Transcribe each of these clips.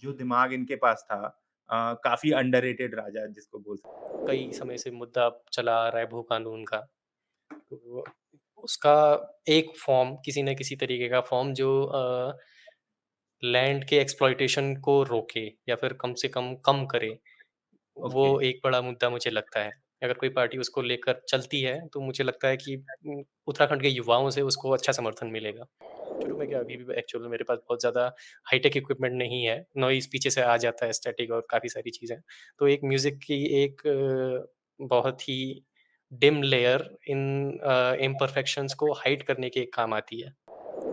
जो दिमाग इनके पास था, काफ़ी अंडररेटेड राजा जिसको बोल सकते हैं। कई समय से मुद्दा चला आ रहा है भू कानून का। तो उसका एक फॉर्म किसी न किसी तरीके का फॉर्म जो लैंड के एक्सप्लॉइटेशन को रोके या फिर कम से कम कम करे, वो ओके, एक बड़ा मुद्दा मुझे लगता है। अगर कोई पार्टी उसको लेकर चलती है, तो मुझे लगता है कि उत्तराखंड के युवाओं से उसको अच्छा समर्थन मिलेगा। शुरू में क्या अभी भी एक्चुअल में मेरे पास बहुत ज़्यादा हाई-टेक इक्विपमेंट नहीं है, नॉइज़ पीछे से आ जाता है स्टैटिक और काफ़ी सारी चीज़ें। तो एक म्यूज़िक की एक बहुत ही डिम लेयर इन इम्परफेक्शंस को हाइड करने के काम आती है।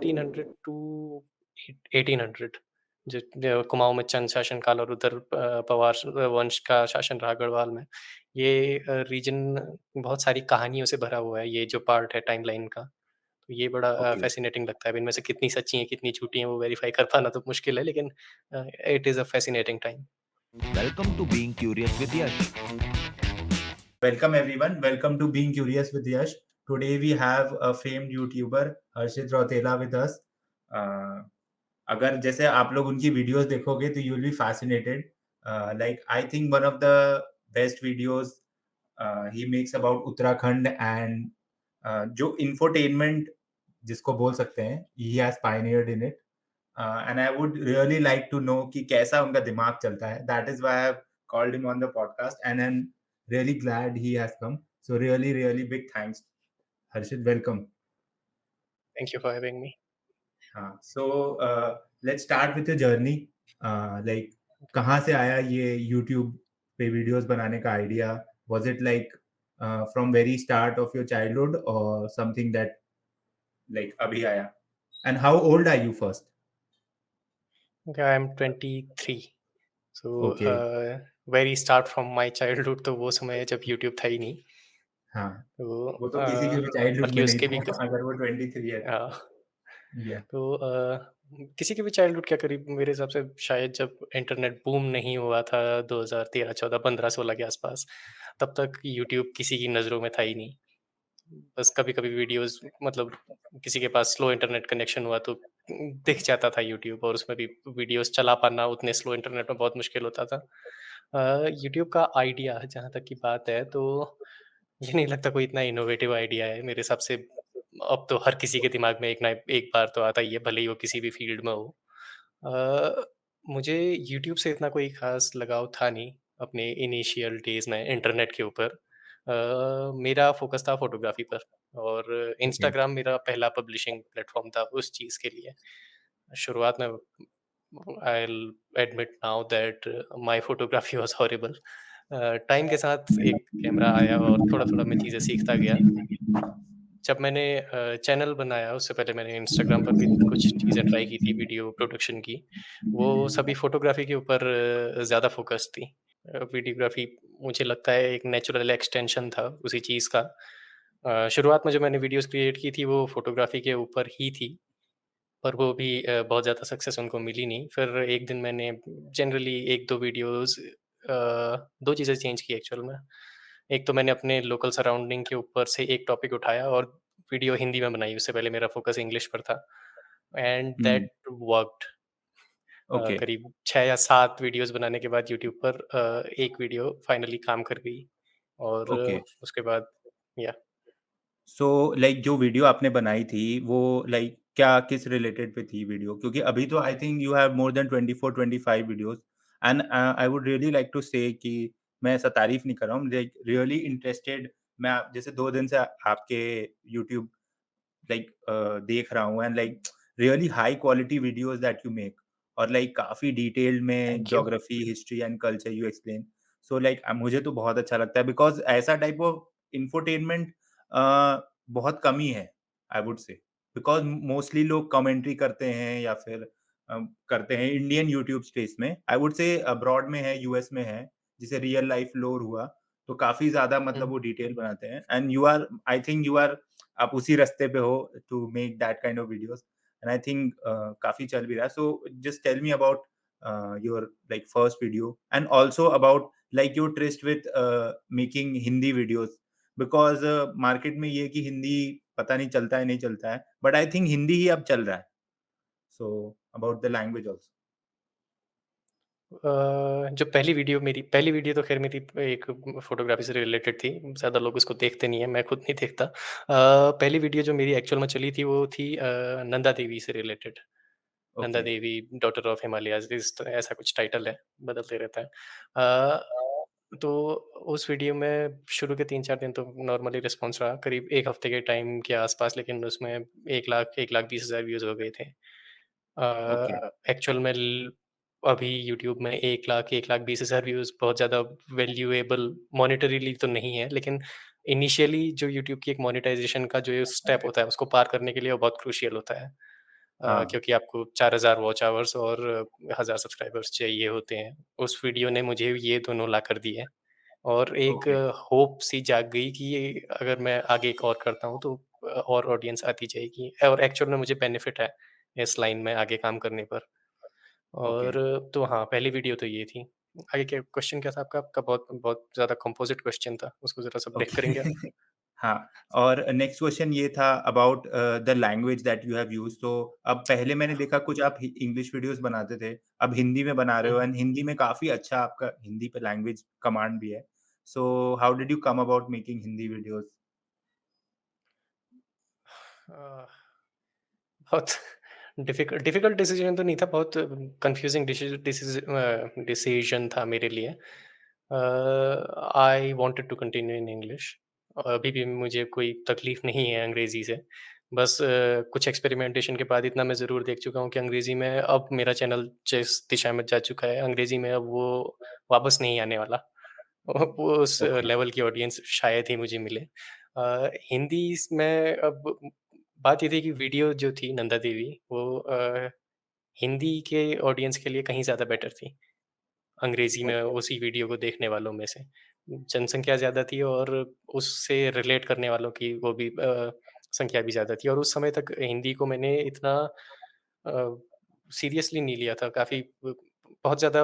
1300 टू 1800 जो कुमाऊँ में चंद शासन काल और उधर पवार वंश का शासन रहा गढ़वाल में। ये रीजन बहुत सारी कहानियों से भरा हुआ है, ये जो पार्ट है टाइमलाइन का। तो ये बड़ा ओके। फ़ैसिनेटिंग लगता है। अब इनमें से कितनी सच्ची हैं, कितनी झूठी हैं, वो वेरीफ़ाई कर पाना तो मुश्किल है, लेकिन it is a fascinating time. Welcome to Being Curious with Yash. Welcome everyone. Welcome to Being Curious with Yash. Today we have a famed YouTuber Harshit Rautela with us. Uh, अगर जैसे आप लोग उनकी वीडियोस देखोगे तो you will be fascinated. Like I think one of the best videos he makes about Uttarakhand and जो infotainment जिसको बोल सकते हैं, he has pioneered in it. And I would really like to know कि कैसा उनका दिमाग चलता है. That is why I have called him on the podcast, and I'm really glad he has come. So really big thanks, Harshit. Welcome. Thank you for having me. हाँ, so let's start with your journey. Like कहाँ से आया ये YouTube पे videos बनाने का idea? Was it like from very start of your childhood or something that like अभी आया? And how old are you first? Okay, I am 23। So Okay, very start from my childhood, तो वो समय जब YouTube था ही नहीं। हाँ, तो वो तो किसी के भी चाइल्डहुड बल्कि में नहीं उसके भी था अगर वो 23 है तो. अ, Yeah. तो किसी के भी चाइल्डहुड क्या करीब मेरे हिसाब से शायद जब इंटरनेट बूम नहीं हुआ था 2013, 14, 15, 16 के आसपास, तब तक यूट्यूब किसी की नज़रों में था ही नहीं। बस कभी-कभी वीडियोज़ मतलब किसी के पास स्लो इंटरनेट कनेक्शन हुआ तो दिख जाता था यूट्यूब, और उसमें भी वीडियोज़ चला पाना उतने स्लो इंटरनेट में बहुत मुश्किल होता था। यूट्यूब का आइडिया जहाँ तक की बात है, तो ये नहीं लगता कोई इतना इनोवेटिव आइडिया है मेरे हिसाब से। अब तो हर किसी के दिमाग में एक ना एक बार तो आता ही है, भले ही वो किसी भी फ़ील्ड में हो। अ, मुझे यूट्यूब से इतना कोई ख़ास लगाव था नहीं अपने इनिशियल डेज़ में इंटरनेट के ऊपर। मेरा फ़ोकस था फ़ोटोग्राफ़ी पर, और Okay. इंस्टाग्राम मेरा पहला पब्लिशिंग प्लेटफ़ॉर्म था उस चीज़ के लिए। शुरुआत में I will admit now that my photography was horrible. Time के साथ एक कैमरा आया और थोड़ा-थोड़ा मैं चीज़ें सीखता गया। जब मैंने चैनल बनाया उससे पहले मैंने इंस्टाग्राम पर भी कुछ चीज़ें ट्राई की थी वीडियो प्रोडक्शन की। वो सभी फ़ोटोग्राफ़ी के ऊपर ज़्यादा फ़ोकस थी। वीडियोग्राफ़ी मुझे लगता है एक नेचुरल एक्सटेंशन था उसी चीज़ का। शुरुआत में जो मैंने वीडियोज़ क्रिएट की थी वो फ़ोटोग्राफ़ी के ऊपर ही थी, पर वो भी बहुत ज़्यादा सक्सेस उनको मिली नहीं। फिर एक दिन मैंने जनरली 1-2 वीडियोज़ 2 चीज़ें चेंज की एक्चुअल में। एक तो मैंने अपने लोकल सराउंडिंग के ऊपर से एक टॉपिक उठाया और वीडियो हिंदी में बनाई, उससे पहले मेरा फ़ोकस इंग्लिश पर था, and Hmm. That worked. Okay. करीब 6 या 7 वीडियोज़ बनाने के बाद यूट्यूब पर एक वीडियो फाइनली काम कर गई, और Okay. उसके बाद या सो लाइक जो वीडियो आपने बनाई थी वो लाइक क्या किस रिलेटेड पे थी वीडियो? क्योंकि अभी तो I think you have more than 24-25 videos and I would really like to say कि मैं ऐसा तारीफ नहीं कर रहा हूँ, लाइक रियली इंटरेस्टेड. मैं आप जैसे 2 दिन से आपके यूट्यूब लाइक देख रहा हूँ and like really high quality videos that you make और लाइक काफ़ी डिटेल्ड में thank you. Geography, history and culture you explain. So like मुझे तो बहुत अच्छा लगता है बिकॉज़ ऐसा टाइप ऑफ इंफोटेनमेंट बहुत कम ही है, I would say. Because mostly लोग कमेंट्री करते हैं या फिर करते हैं इंडियन यूट्यूब स्पेस में. आई वुड से अब्रॉड में है, यूएस में है, जिसे रियल लाइफ लोर हुआ, तो काफ़ी ज़्यादा मतलब हुँ। वो डिटेल बनाते हैं and you are I think you are आप उसी रास्ते पे हो to make that kind of videos and I think काफ़ी चल भी रहा है. So just tell me about your like first video and also about like your tryst with making Hindi videos because market में ये है कि हिंदी पता नहीं चलता है, नहीं चलता है, बट आई थिंक हिंदी ही अब चल रहा है. So about the language also. जो पहली वीडियो तो ख़ैर मेरी एक फ़ोटोग्राफ़ी से रिलेटेड थी। ज़्यादा लोग उसको देखते नहीं हैं, मैं खुद नहीं देखता। पहली वीडियो जो मेरी एक्चुअल में चली थी वो थी नंदा देवी से related. Nanda okay, Devi daughter of Himalayas इस त ऐसा कुछ टाइटल है, बदलते रहता है। तो उस वीडियो में शुरू के 3-4 दिन तो नॉर्मली रिस्पॉन्स रहा, करीब 1 हफ़्ते के टाइम के आस-पास, लेकिन उसमें 1,20,000 व्यूज़ हो गए थे। ओके, एक्चुअल में ल अभी यूट्यूब में 1,00,000 1,20,000 व्यूज़ बहुत ज़्यादा वैल्यूएबल मॉनेटरीली तो नहीं है, लेकिन इनिशियली जो यूट्यूब की एक मोनेटाइज़ेशन का जो स्टेप होता है, उसको पार करने के लिए वो बहुत क्रूशियल होता है। हाँ, क्योंकि आपको 4,000 वॉच आवर्स और 1,000 सब्सक्राइबर्स चाहिए होते हैं। उस वीडियो ने मुझे ये दोनों ला कर दिए और एक ओके, होप सी जाग गई कि ये अगर मैं आगे एक और करता हूँ तो और ऑडियंस आती जाएगी, और एक्चुअल में मुझे बेनिफिट है इस लाइन में आगे काम करने पर। ओके। और तो हाँ, पहली वीडियो तो ये थी। आगे क्या क्वेश्चन क्या था आपका? आपका बहुत बहुत ज़्यादा कंपोज़िट क्वेश्चन था, उसको ज़रा सा ब्रेक ओके करेंगे आप? हाँ, और नेक्स्ट क्वेश्चन ये था about the language that you have used. तो अब पहले मैंने देखा कुछ आप हि इंग्लिश वीडियोज़ बनाते थे, अब हिंदी में बना रहे हुँ, हो हुँ। एंड हिंदी में काफ़ी अच्छा आपका हिंदी पे लैंग्वेज कमांड भी है। So how did you come about making Hindi videos? Uh बहुत डिफ़िकल्ट डिसीज़न तो नहीं था, बहुत कन्फ्यूज़िंग डिसीज़न था मेरे लिए। I wanted to continue in English. अभी भी मुझे कोई तकलीफ़ नहीं है अंग्रेज़ी से। बस कुछ एक्सपेरिमेंटेशन के बाद इतना मैं ज़रूर देख चुका हूँ कि अंग्रेज़ी में अब मेरा चैनल जिस दिशा में जा चुका है, अंग्रेज़ी में अब वो वापस नहीं आने वाला। वो उस ओके, लेवल की ऑडियंस शायद ही मुझे मिले। हिंदी में अब बात ये थी कि वीडियो जो थी नंदा देवी वो हिंदी के ऑडियंस के लिए कहीं ज़्यादा बेटर थी, अंग्रेज़ी में ओके, उसी वीडियो को देखने वालों में से। जनसंख्या ज़्यादा थी और उससे रिलेट करने वालों की वो भी संख्या भी ज़्यादा थी, और उस समय तक हिंदी को मैंने इतना सीरियसली नहीं लिया था। काफ़ी बहुत ज़्यादा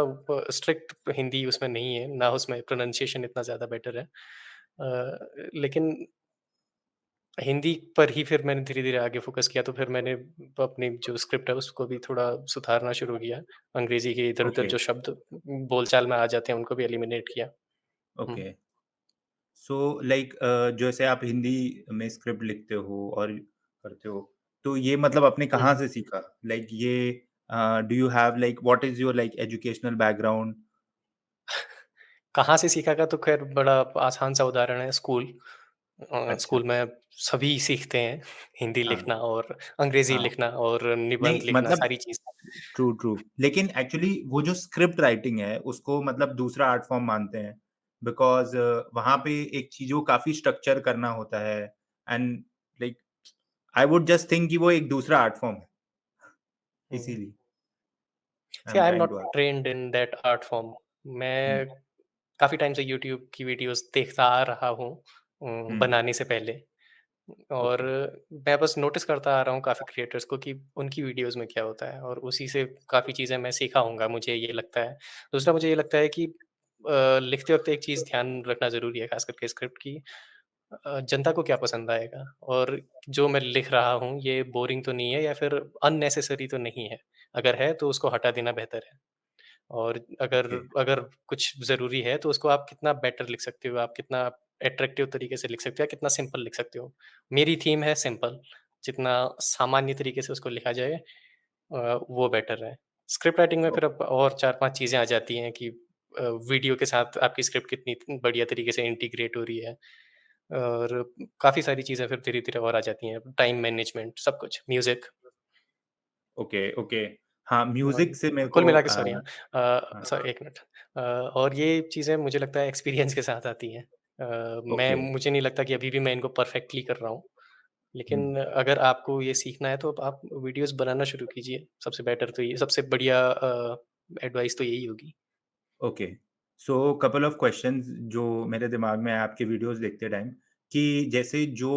स्ट्रिक्ट हिंदी उसमें नहीं है, ना उसमें प्रोनंसिएशन इतना ज़्यादा बेटर है। लेकिन हिंदी पर ही फिर मैंने धीरे-धीरे आगे फ़ोकस किया, तो फिर मैंने अपनी जो स्क्रिप्ट है उसको भी थोड़ा सुधारना शुरू किया। अंग्रेज़ी के इधर-उधर ओके, जो शब्द बोलचाल में आ जाते हैं उनको भी एलिमिनेट किया। हुँ। ओके। सो लाइक जैसे आप हिंदी में स्क्रिप्ट लिखते हो और करते हो, तो ये मतलब आपने हुँ, कहाँ हुँ। से सीखा? लाइक ये do you have like what is your like educational background? कहाँ से सीखा का तो ख़ैर बड़ा आसान सा उदाहरण है, स्कूल। अच्छा, स्कूल में सभी सीखते हैं हिंदी हाँ, लिखना और अंग्रेज़ी हाँ। लिखना और नहीं निबंध लिखना, मतलब सारी चीज़। True, true. लेकिन एक्चुअली वो जो स्क्रिप्ट राइटिंग है, उसको मतलब दूसरा आर्ट फॉर्म मानते हैं। बिकॉज़ वहाँ पे एक चीज़ों को काफ़ी स्ट्रक्चर करना होता है and like I would just think कि वो एक दूसरा आर्ट फॉर्म है, हुँ। इसीलिए I see um I am trying not to ask. Trained in that art form. हुँ, मैं काफ़ी टाइम से यूट्यूब की वीडियोज़ देखता आ रहा हूँ हुँ, बनाने से पहले, और ओके, मैं बस नोटिस करता आ रहा हूँ काफ़ी क्रिएटर्स को कि उनकी वीडियोज़ में क्या होता है, और उसी से काफ़ी चीज़ें मैं सीखा हूँगा, मुझे ये लगता है। दूसरा मुझे ये लगता है कि लिखते वक़्त एक चीज़ ध्यान रखना ज़रूरी है, ख़ास करके स्क्रिप्ट की। जनता को क्या पसंद आएगा, और जो मैं लिख रहा हूँ ये बोरिंग तो नहीं है या फिर अननेसेसरी तो नहीं है। अगर है तो उसको हटा देना बेहतर है। और अगर ओके, अगर कुछ ज़रूरी है तो उसको आप कितना बेटर लिख सकते हो, आप कितना अट्रैक्टिव तरीके से लिख सकते हो या कितना सिंपल लिख सकते हो। मेरी थीम है सिंपल, जितना सामान्य तरीके से उसको लिखा जाए वो बेटर है। स्क्रिप्ट राइटिंग में ओ फिर अब और 4-5 चीज़ें आ जाती हैं कि वीडियो के साथ आपकी स्क्रिप्ट कितनी बढ़िया तरीके से इंटीग्रेट हो रही है, और काफ़ी सारी चीज़ें फिर धीरे-धीरे और आ जाती हैं, टाइम मैनेजमेंट सब कुछ, म्यूज़िक। Okay, okay. हाँ, और म्यूज़िक से मेरे कुल को मिला के सॉरी, हाँ, हाँ, सॉरी 1 मिनट। और ये चीज़ें मुझे लगता है एक्सपीरियंस के साथ आती हैं। ओके, मुझे नहीं लगता कि अभी भी मैं इनको परफेक्टली कर रहा हूँ। हुँ, लेकिन अगर आपको ये सीखना है तो आप वीडियोज़ बनाना शुरू कीजिए। सबसे बेटर तो ये सबसे बढ़िया एडवाइस तो यही होगी। Okay. So couple of questions जो मेरे दिमाग में आए आपके वीडियोज़ देखते टाइम कि जैसे जो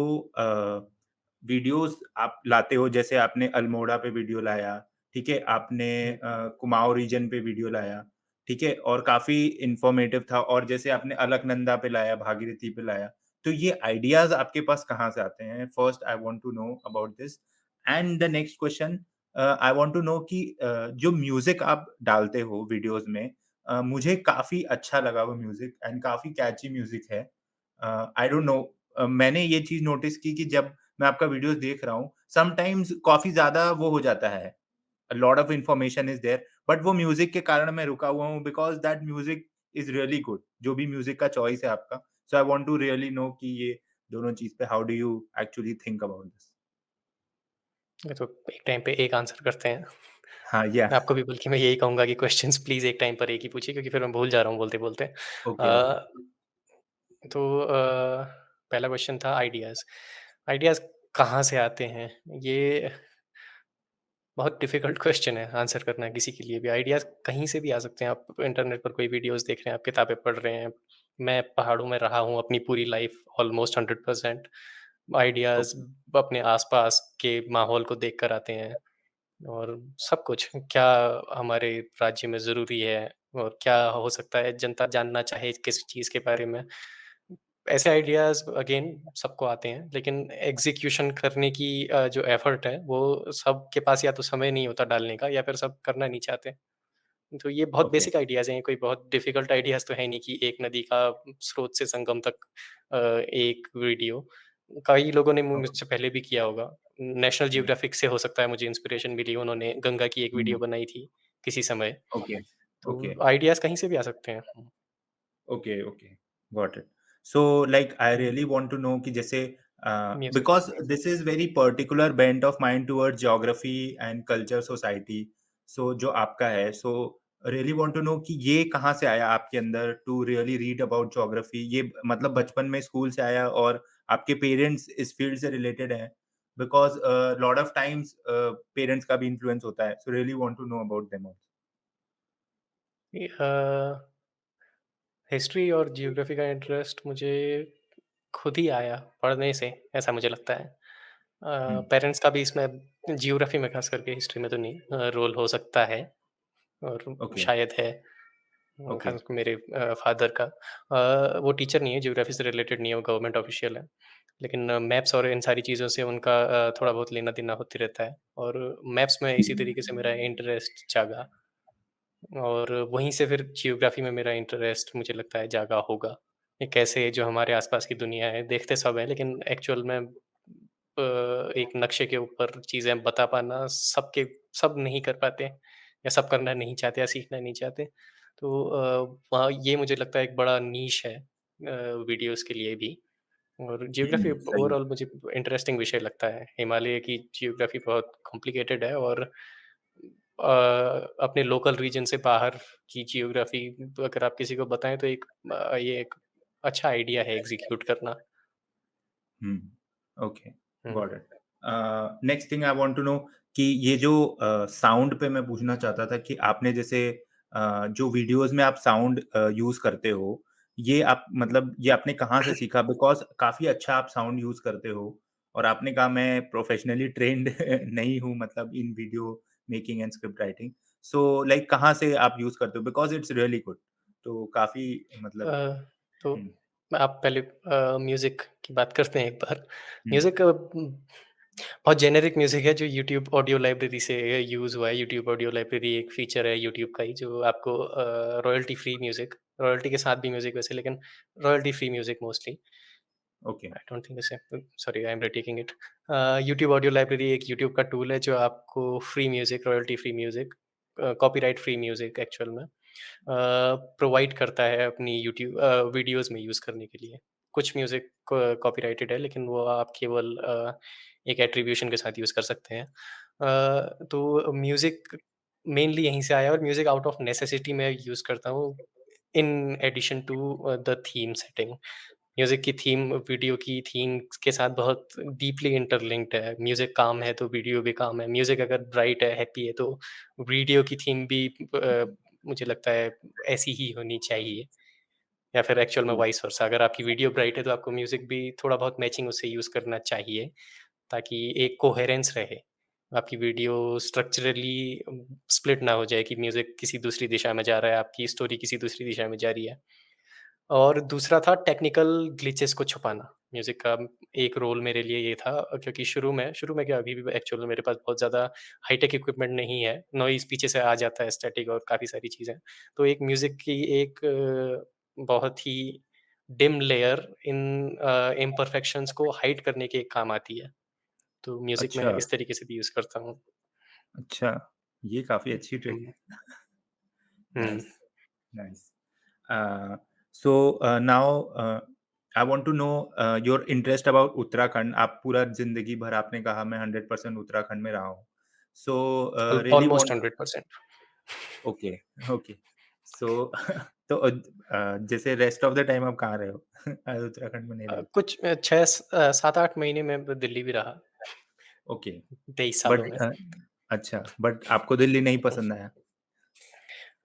वीडियोज़ आप लाते हो, जैसे आपने अल्मोड़ा पे वीडियो लाया, ठीक है? आपने हुँ, कुमाऊँ रीजन पे वीडियो लाया, ठीक है? और काफ़ी इन्फॉर्मेटिव था और जैसे आपने अलकनंदा पे लाया, भागीरथी पे लाया, तो ये आइडियाज़ आपके पास कहाँ से आते हैं? First I want to know about this and the next question I want to know कि जो म्यूज़िक आप डालते हो वीडियोज़ में, मुझे काफ़ी अच्छा लगा वो म्यूज़िक एंड काफ़ी कैची म्यूज़िक है। आई डोंट नो, मैंने ये चीज़ नोटिस की कि जब मैं आपका वीडियोज़ देख रहा हूँ, समटाइम्स काफ़ी ज़्यादा वो हो जाता है, a lot of information is there, but वो म्यूज़िक के कारण मैं रुका हुआ हूँ because that music is really good, जो भी म्यूज़िक का चॉइस है आपका। So I want to really know कि ये दोनों चीज़ पे how do you actually think about this? ये तो एक टाइम पे एक आंसर करते हैं। हाँ, या मैं आपको भी बल्कि मैं यही कहूँगा कि क्वेश्चंस प्लीज़ एक टाइम पर एक ही पूछिए क्योंकि फिर मैं भूल जा रहा हूँ बोलते-बोलते। Okay, okay. तो पहला क्वेश्चन था आइडियाज़। आइडियाज़ कहाँ से आते हैं? ये बहुत डिफ़िकल्ट क्वेश्चन है आंसर करना किसी के लिए भी। आइडियाज़ कहीं से भी आ सकते हैं। आप इंटरनेट पर कोई वीडियोज़ देख रहे हैं, आप किताबें पढ़ रहे हैं। मैं पहाड़ों में रहा हूँ अपनी पूरी लाइफ़ ऑलमोस्ट 100%। आइडियाज़ ओके, अपने आस-पास के माहौल को देखकर आते हैं और सब कुछ क्या हमारे राज्य में ज़रूरी है और क्या हो सकता है जनता जानना चाहे किस चीज़ के बारे में। ऐसे आइडियाज़ अगेन सबको आते हैं, लेकिन एग्ज़ीक्यूशन करने की जो एफ़र्ट है, वो सबके पास या तो समय नहीं होता डालने का या फिर सब करना नहीं चाहते। तो ये बहुत ओके। बेसिक आइडियाज़ हैं, ये कोई बहुत डिफ़िकल्ट आइडियाज़ तो है नहीं कि एक नदी का स्रोत से संगम तक एक वीडियो। कई लोगों ने ओके। मुझसे पहले भी किया होगा। नेशनल हुँ, ज्योग्राफिक से हो सकता है मुझे इंस्पिरेशन मिली, उन्होंने गंगा की एक वीडियो हुँ। बनाई थी किसी समय। Okay, okay. तो आइडियाज़ कहीं से भी आ सकते हैं। Okay, okay. Got it. So, like, I really want to know कि जैसे music because this is very particular bent of mine towards geography and culture society. So, जो आपका है, so really want to know कि ये कहाँ से आया आपके अंदर to really read about geography. ये मतलब बचपन में स्कूल से आया और आपके पेरेंट्स इस फील्ड से रिलेटेड हैं? Because lot of times parents का भी इन्फ्लुएंस होता है. So, really want to know about them also. History और ज्योग्राफी का इंटरेस्ट मुझे खुद ही आया पढ़ने से, ऐसा मुझे लगता है। हुँ, पेरेंट्स का भी इसमें ज्योग्राफी में ख़ास करके हिस्ट्री में तो नहीं रोल हो सकता है और okay, शायद है। ख़ास okay. करके मेरे फ़ादर का। वो टीचर नहीं है, ज्योग्राफी से रिलेटेड नहीं है, वो गवर्नमेंट ऑफ़िशियल है। लेकिन मैप्स और इन सारी चीज़ों से उनका थोड़ा बहुत लेना-देना होते रहता है और मैप्स में इसी तरीके से मेरा इंटरेस्ट जागा। और वहीं से फिर जियोग्राफ़ी में मेरा इंटरेस्ट मुझे लगता है जागा होगा। ये कैसे जो हमारे आस-पास की दुनिया है, देखते सब हैं लेकिन एक्चुअल में एक नक्शे के ऊपर चीज़ें बता पाना सब नहीं कर पाते या सब करना नहीं चाहते या सीखना नहीं चाहते। तो वहाँ ये मुझे लगता है एक बड़ा नीश है वीडियोज़ के लिए भी। और जियोग्राफ़ी सही। ओवरऑल मुझे इंटरेस्टिंग विषय लगता है। हिमालय की जियोग्राफ़ी बहुत कॉम्प्लिकेटेड है और अपने लोकल रीजन से बाहर की जियोग्राफ़ी अगर आप किसी को बताएँ तो ये एक अच्छा आइडिया है एग्ज़ीक्यूट करना। हुँ, ओके, हुँ। Got it. Next thing I want to know कि ये जो साउंड पे मैं पूछना चाहता था कि आपने जैसे जो वीडियोज़ में आप साउंड यूज़ करते हो, ये आप मतलब ये आपने कहाँ से सीखा? बिकॉज़ काफ़ी अच्छा आप साउंड यूज़ करते हो और आपने कहा मैं प्रोफेशनली ट्रेन्ड नहीं हूँ मतलब in video making and script writing. So like कहाँ से आप यूज़ करते हो? Because it's really good. तो काफ़ी अ, मतलब तो हुँ, आप पहले म्यूज़िक की बात करते हैं एक बार। हुँ, म्यूज़िक बहुत जेनेरिक म्यूज़िक है जो यूट्यूब ऑडियो लाइब्रेरी से यूज़ हुआ है। यूट्यूब ऑडियो लाइब्रेरी एक फ़ीचर है यूट्यूब का ही जो आपको रॉयल्टी फ्री म्यूज़िक, रॉयल्टी के साथ भी म्यूज़िक वैसे लेकिन royalty free music mostly. Okay. I don't think ऐसे sorry I am retaking it. YouTube audio library एक यूट्यूब का टूल है जो आपको free music, royalty free music copyright free music actual में प्रोवाइड करता है अपनी यूट्यूब वीडियोज़ में यूज़ करने के लिए। कुछ म्यूज़िक कॉपीराइटेड है लेकिन वो आप केवल एक एट्रिब्यूशन के साथ यूज़ कर सकते हैं। तो म्यूज़िक मेनली यहीं से आया और म्यूज़िक आउट ऑफ नेसेसिटी मैं यूज़ करता हूँ in addition to the theme setting. Music की थीम वीडियो की थीम के साथ बहुत डीपली इंटरलिंक्ड है। म्यूज़िक काम है तो वीडियो भी काम है। म्यूज़िक अगर ब्राइट है, हैप्पी है तो वीडियो की थीम भी मुझे लगता है ऐसी ही होनी चाहिए या फिर एक्चुअल में ट्रू। Vice versa. अगर आपकी वीडियो ब्राइट है तो आपको म्यूज़िक भी थोड़ा बहुत मैचिंग उससे यूज़ करना चाहिए ताकि एक कोहेरेंस रहे। आपकी वीडियो स्ट्रक्चरली स्प्लिट ना हो जाए कि म्यूज़िक किसी दूसरी दिशा में जा रहा है, आपकी स्टोरी किसी दूसरी दिशा में जा रही है। और दूसरा था टेक्निकल ग्लिचेस को छुपाना। म्यूज़िक का एक रोल मेरे लिए ये था, क्योंकि शुरू में क्या, अभी भी एक्चुअल में मेरे पास बहुत ज़्यादा हाई-टेक इक्विपमेंट नहीं है। नॉइज़ पीछे से आ जाता है, स्टैटिक और काफ़ी सारी चीज़ें। तो एक म्यूज़िक की एक बहुत ही डिम लेयर इन इम्परफेक्शंस को हाइड करने के काम आती है। तो म्यूज़िक अच्छा, मैं इस तरीके से भी यूज़ करता हूँ। अच्छा। ये काफ़ी अच्छी ट्रिक हुँ, है। हुँ। Nice, nice. Uh, so now I want to know your interest about Uttarakhand. आप पूरा जिंदगी भर आपने कहा मैं 100% उत्तराखंड में रहा हूँ। So really almost want 100%। Okay okay सो तो जैसे रेस्ट ऑफ द टाइम आप कहाँ रहे हो? उत्तराखंड में नहीं रहे। कुछ 7-8 महीने में दिल्ली भी रहा, ओके 23 सालों बट में। अच्छा बट आपको दिल्ली नहीं पसंद आया?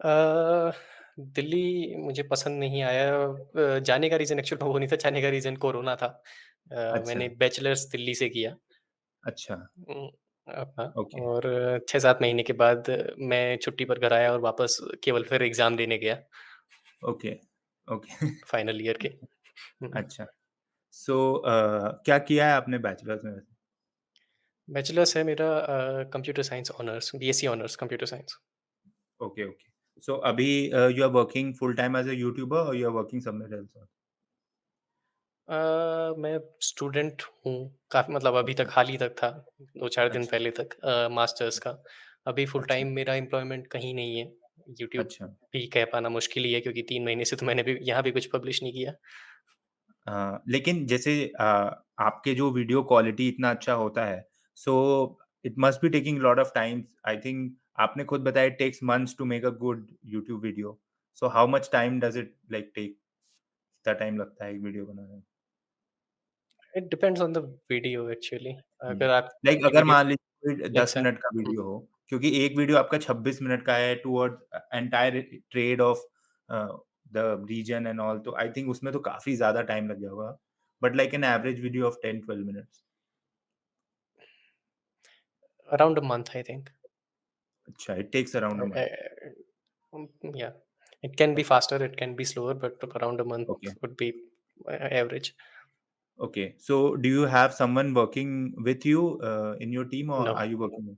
अ, दिल्ली मुझे पसंद नहीं आया। जाने का रीज़न एक्चुअल में वो नहीं था, जाने का रीज़न कोरोना था। अच्छा, मैंने बैचलर्स दिल्ली से किया। अच्छा, उम, अपना, ओके, और 6-7 महीने के बाद मैं छुट्टी पर घर आया और वापस केवल फिर एग्ज़ाम देने गया, ओके, ओके। फाइनल ईयर के। हुँ। अच्छा, सो क्या किया है आपने बैचलर्स में वैसे? बैचलर्स है मेरा, computer science honours, BSc honours computer science. Okay, okay. So अभी you are working full time as a YouTuber और you are working somewhere else? मैं स्टूडेंट हूँ, काफ़ी मतलब अभी तक ओके, हाल ही तक था, 2-4 दिन अच्छा, पहले तक मास्टर्स का। अभी फुल अच्छा, टाइम मेरा एम्प्लॉयमेंट कहीं नहीं है। यूट्यूब अच्छा। भी कह पाना मुश्किल ही है, क्योंकि 3 महीने से तो मैंने भी यहाँ भी कुछ पब्लिश नहीं किया। लेकिन जैसे आपके जो वीडियो क्वालिटी इतना अच्छा होता है, so it must be taking lot of times I think आपने खुद बताया it takes months to make a good YouTube video. So how much time does it like take? कितना टाइम लगता है एक वीडियो बनाने में? It depends on the video actually. हुँ। अगर लाइक आपकी अगर वीडियो मान लीजिए कोई 10 लेंथ है। मिनट का वीडियो हो, क्योंकि एक वीडियो आपका 26 मिनट का है towards entire trade off uh, the reason and all तो आई थिंक उसमें तो काफ़ी ज़्यादा टाइम लग जाएगा। But like an average video of 10-12 minutes. Around a month I think. अच्छा, it takes around a month. या it can be okay, faster, it can be slower, but around a okay, month would be average. Okay. So do you have someone working with you in your team और no, are you working?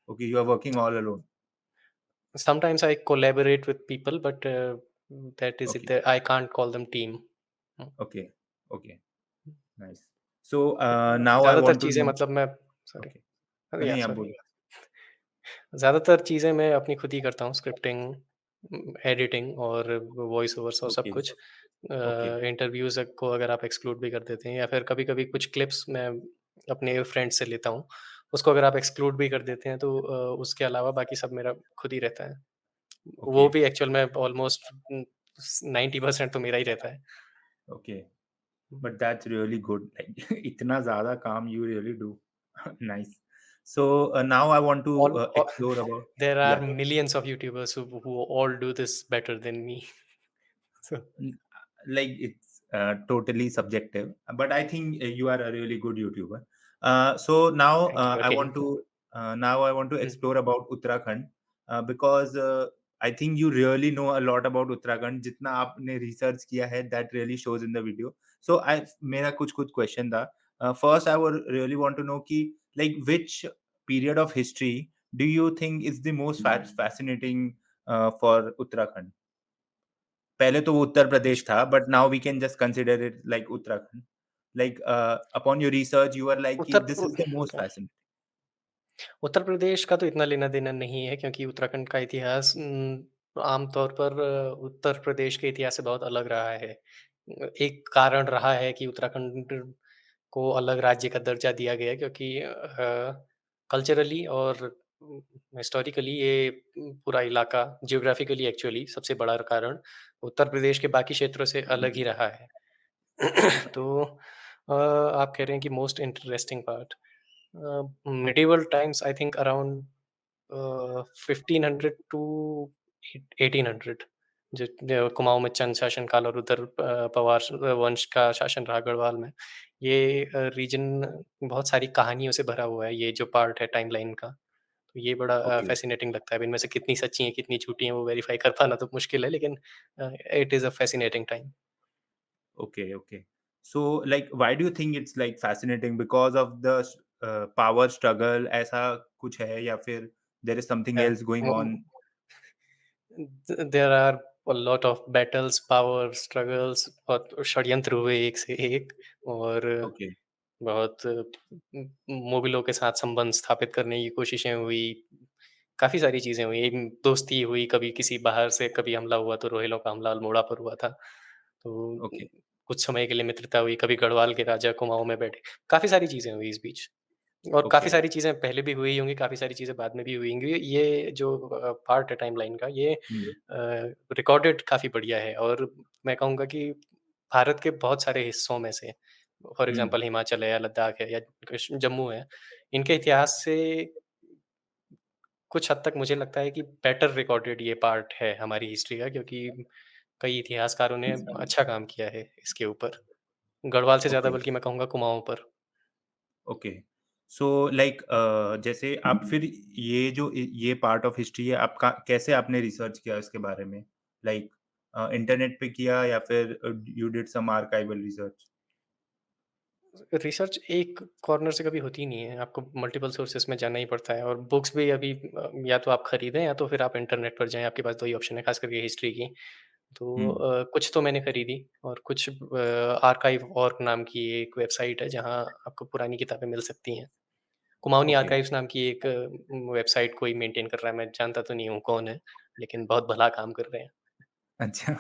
Okay, you are working no. All alone. Sometimes I collaborate with people, but that is it. Okay, I can't call them team. Hmm, okay, okay, nice. So now आई ज़्यादातर want to चीज़ें no. मतलब मैं, sorry, okay, या नहीं आप sorry, बोलो। ज़्यादातर चीज़ें मैं अपनी खुद ही करता हूँ, स्क्रिप्टिंग, एडिटिंग और वॉइस ओवर्स और सब ओके, कुछ। ओके, इंटरव्यूज़ को अगर आप एक्सक्लूड भी कर देते हैं, या फिर कभी-कभी कुछ क्लिप्स मैं अपने फ्रेंड से लेता हूँ, उसको अगर आप एक्सक्लूड भी कर देते हैं, तो उसके अलावा बाकी सब मेरा खुद ही रहता है। ओके, वो भी एक्चुअल में ऑलमोस्ट 90% तो मेरा ही रहता है। Okay. But that's really good like इतना ज़्यादा काम you really do. Nice. So now I want to All, explore about there are या millions of YouTubers who all do this better than me. So like it's totally subjective, but I think you are a really good YouTuber. So now thank you again. I want to Mm. explore about Uttarakhand because I think you really know a lot about Uttarakhand. जितना आपने research किया है, that really shows in the video. So मेरा कुछ question था. First, I would really want to know कि like which period of history do you think is the most fascinating for Uttarakhand? पहले तो वो उत्तर प्रदेश था, but now we can just consider it like Uttarakhand. Like upon your research you are like कि this is the most okay, fascinating. Uttar Pradesh का तो इतना लेना-देना नहीं है, क्योंकि उत्तराखंड का इतिहास आमतौर पर उत्तर प्रदेश के इतिहास से बहुत अलग रहा है। एक कारण रहा है कि उत्तराखंड को अलग राज्य का दर्जा दिया गया, क्योंकि कल्चरली और हिस्टोरिकली ये पूरा इलाका जियोग्राफिकली एक्चुअली सबसे बड़ा कारण उत्तर प्रदेश के बाकी क्षेत्रों से अलग ही रहा है। तो आप कह रहे हैं कि most interesting part, medieval times, I think around 1500 to 1800, जो कुमाऊँ में चंद शासन काल और उधर पवार वंश का शासन रहा गढ़वाल में। ये रीजन बहुत सारी कहानियों से भरा हुआ है, ये जो पार्ट है टाइमलाइन का। तो ये बड़ा ओके, फ़ैसिनेटिंग लगता है। अब इनमें से कितनी सच्ची हैं, कितनी झूठी हैं, वो वेरीफ़ाई कर पाना तो मुश्किल है, लेकिन it is a fascinating time. Okay, okay. So, like, why do you think it's like fascinating? Because of the power struggle, ऐसा कुछ है या फिर there is something है। else going on? There are a lot of battles, power struggles, बहुत षड्यंत्र हुए एक से एक, और Okay, बहुत मुगलों के साथ संबंध स्थापित करने की कोशिशें हुई। काफ़ी सारी चीज़ें हुई, एक दोस्ती हुई, कभी किसी बाहर से कभी हमला हुआ तो रोहिलों का हमला अल्मोड़ा पर हुआ था। तो okay. कुछ समय के लिए मित्रता हुई, कभी गढ़वाल के राजा कुमाऊँ में बैठे। काफ़ी सारी चीज़ें हुई इस बीच, और काफ़ी Okay, सारी चीज़ें पहले भी हुई होंगी, काफ़ी सारी चीज़ें बाद में भी हुई होंगी। ये जो पार्ट है टाइमलाइन का, ये हुँ, रिकॉर्डेड काफ़ी बढ़िया है, और मैं कहूँगा कि भारत के बहुत सारे हिस्सों में से, फॉर हुँ, एग्ज़ाम्पल हिमाचल है या लद्दाख है या जम्मू है, इनके इतिहास से कुछ हद तक मुझे लगता है कि बेटर रिकॉर्डेड ये पार्ट है हमारी हिस्ट्री का, क्योंकि कई इतिहासकारों ने अच्छा काम किया है इसके ऊपर। गढ़वाल से ज़्यादा ओके, बल्कि मैं कहूँगा कुमाऊँ पर। ओके। सो लाइक जैसे आप फिर ये जो ये पार्ट ऑफ हिस्ट्री है आपका कैसे आपने रिसर्च किया इसके बारे में? लाइक इंटरनेट पे किया या फिर you did some archival research? Research एक कॉर्नर से कभी होती नहीं है, आपको मल्टीपल सोर्सेज़ में जाना ही पड़ता है, और बुक्स भी अभी या तो आप खरीदें या तो फिर आप इंटरनेट पर जाएँ, आपके पास 2 ही ऑप्शन है, ख़ास करके हिस्ट्री की। तो हुँ, कुछ तो मैंने खरीदी, और कुछ आर्काइव ऑर्ग नाम की एक वेबसाइट है जहाँ आपको पुरानी किताबें मिल सकती हैं। कुमाऊनी ओके। आर्काइव्स नाम की एक वेबसाइट कोई मेंटेन कर रहा है, मैं जानता तो नहीं हूँ कौन है, लेकिन बहुत भला काम कर रहे हैं। अच्छा,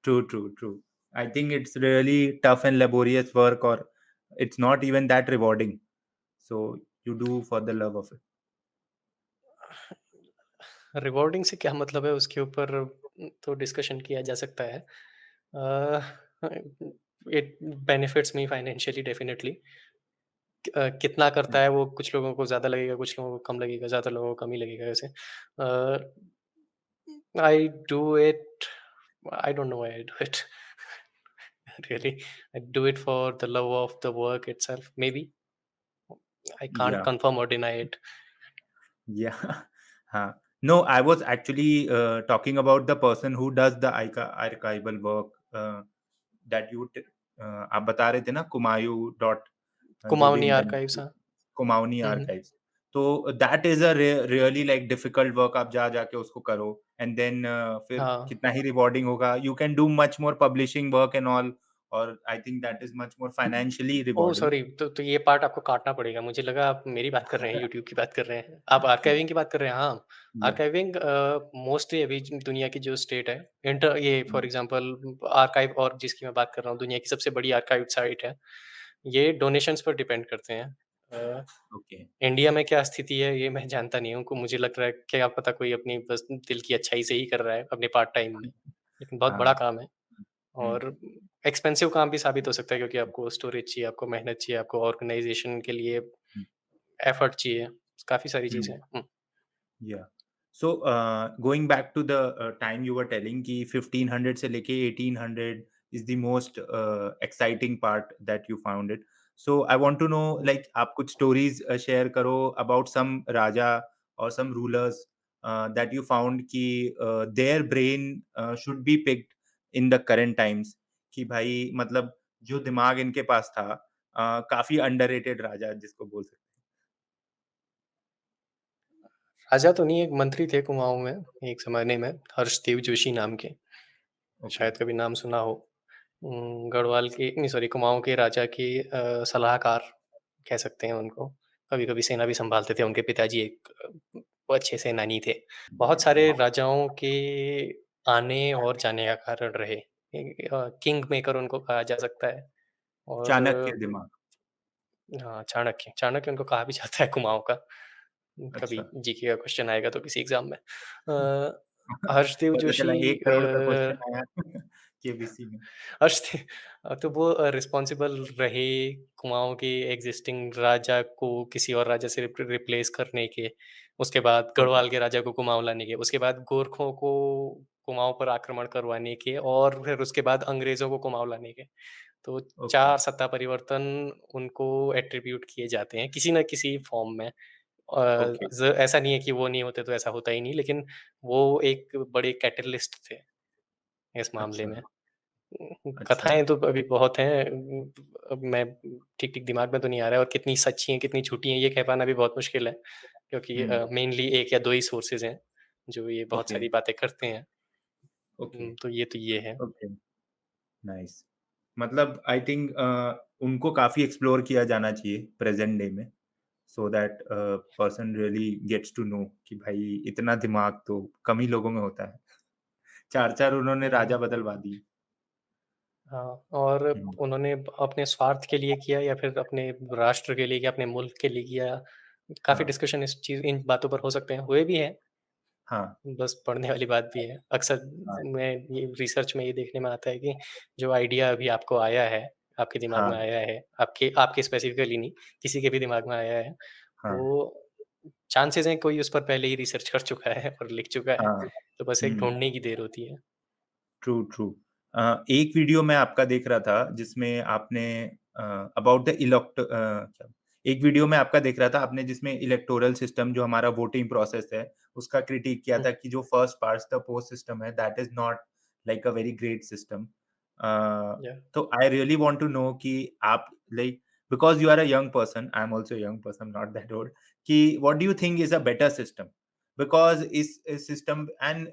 true, true, true. I think it's really tough and laborious work or it's not even that rewarding. So you do for the love of it. Rewarding से क्या मतलब है उसके ऊपर तो डिस्कशन किया जा सकता है। It benefits me financially definitely. कितना करता है वो कुछ लोगों को ज़्यादा लगेगा, कुछ लोगों को कम लगेगा, ज़्यादा लोगों को कम ही लगेगा वैसे। I do it, I don't know why I do it really. I do it for the love of the work itself maybe. I can't Yeah, confirm और deny it. yeah. Huh. No, I was actually talking about the person who does the archival work that आप बता रहे थे ना Kumaon dot जो भी Kumaoni archives, internet हाँ। कुमाऊनी हुँ, हुँ। Archives तो that is a really like difficult work आप जा जाके उसको करो एंड देन फिर हाँ। कितना ही रिवॉर्डिंग होगा you can do much more publishing work and all और I think that is much more financially oh! Rewarding sorry, तो ये पार्ट आपको काटना पड़ेगा। मुझे लगा आप मेरी बात कर रहे हैं, यूट्यूब की बात कर रहे हैं। आप आर्काइविंग की बात कर रहे हैं, हाँ। या आर्काइविंग मोस्टली अभी दुनिया की जो स्टेट है, ये फॉर एग्ज़ाम्पल आर्काइव और जिसकी मैं बात कर रहा हूँ, दुनिया की सबसे बड़ी आर्काइव साइट है। ये डोनेशंस पर डिपेंड करते हैं। ओके इंडिया में क्या स्थिति है, ये मैं जानता नहीं हूँ। को मुझे लग रहा है क्या पता कोई अपनी बस दिल की अच्छाई से ही कर रहा है, अपने पार्ट टाइम में। लेकिन बहुत बड़ा हाँ काम है। हम्म, और एक्सपेंसिव काम भी साबित हो सकता है, क्योंकि आपको स्टोरेज चाहिए, आपको मेहनत चाहिए, आपको ऑर्गेनाइज़ेशन के लिए हम्म, एफर्ट चाहिए, काफ़ी सारी चीज़ें हम्म, हैं। हुँ। या so going back to the time you were telling कि 1500 से लेके 1800 is the most exciting part that you found it. So I want to know like आप कुछ stories share करो about some raja or some rulers that you found कि their brain should be picked in the current times कि भाई मतलब जो दिमाग इनके पास था काफी underrated राजा जिसको बोल सकते राजा तो नहीं, एक मंत्री थे कुमाऊँ में, एक ज़माने में, हर्षदेव जोशी नाम के, हैं ओके शायद कभी नाम सुना हो। गढ़वाल के नहीं, सॉरी, कुमाऊँ के राजा के सलाहकार कह सकते हैं उनको। कभी-कभी सेना भी सँभालते थे, उनके पिताजी एक अच्छे सेनानी थे। बहुत सारे राजाओं के आने और जाने का कारण रहे। किंग मेकर उनको कहा जा सकता है। और चाणक्य दिमाग हाँ, चाणक्य, चाणक्य उनको कहा भी जाता है कुमाऊँ का। कभी अच्छा जीके का क्वेश्चन आएगा तो किसी एग्ज़ाम में। हर्षदेव पता चला जोशी 1 करोड़ का क्वेश्चन आया केबीसी में। तो वो रिस्पॉन्सिबल रहे कुमाऊँ के एग्ज़िस्टिंग राजा को किसी और राजा से रिप्लेस करने के, उसके बाद ओके, गढ़वाल के राजा को कुमाऊँ लाने के, उसके बाद गोरखों को कुमाऊँ पर आक्रमण करवाने के, और फिर उसके बाद अंग्रेज़ों को कुमाऊँ लाने के। तो ओके, 4 सत्ता परिवर्तन उनको एट्रिब्यूट किए जाते हैं किसी न किसी फ़ॉर्म में। ओके, ज़ ऐसा नहीं है कि वो नहीं होते तो ऐसा होता ही नहीं, लेकिन वो एक बड़े कैटलिस्ट थे इस मामले अच्छा, में। अच्छा। कथाएँ तो अभी बहुत हैं। अब मैं ठीक-ठीक दिमाग में तो नहीं आ रहा है और कितनी सच्ची हैं, कितनी झूठी हैं, ये कह पाना भी बहुत मुश्किल है, क्योंकि हुँ, मेनली 1 या 2 ही सोर्सेज़ हैं, जो ये बहुत ओके, सारी बातें करते हैं। ओके, तो ये है। Okay, nice. मतलब आई थिंक उनको काफ़ी एक्सप्लोर किया जाना चाहिए प्रेज़ेंट डे में, so that person really gets to know कि भाई इतना दिमाग तो कम ही लोगों में होता है। 4-4 उन्होंने राजा हुँ। बदलवा दिए। हाँ, और हुँ, उन्होंने अपने स्वार्थ के लिए किया या फिर अपने राष्ट्र के लिए किया, अपने मुल्क के लिए किया, काफ़ी हाँ, डिस्कशन इन बातों पर हो सकते हैं, हुए भी हैं। हाँ, बस पढ़ने वाली बात भी है। अक्सर हाँ, मैं ये रिसर्च में ये देखने में आता है कि जो आइडिया अभी आपको आया है, आपके दिमाग हाँ, में आया है, आपके स्पेसिफिकली नहीं, किसी के भी दिमाग में आया है, हाँ, वो चांसेज़ हैं कोई उस पर पहले ही रिसर्च कर चुका है और लिख चुका है, हाँ, तो बस एक हुँ। ढूँढने की देर होती है। True, true. एक वीडियो मैं आपका देख रहा था जिसमें आपने अबाउट द क्या एक वीडियो में आपका देख रहा था आपने जिसमें इलेक्टोरल सिस्टम जो हमारा वोटिंग प्रोसेस है, उसका क्रिटिक किया हुँ, था कि जो first past the post system है that is not like a very great system. Yeah तो I really want to know कि आप like because you are a young person, I am also a young person not that old कि what do you think is a better system? Because इस system and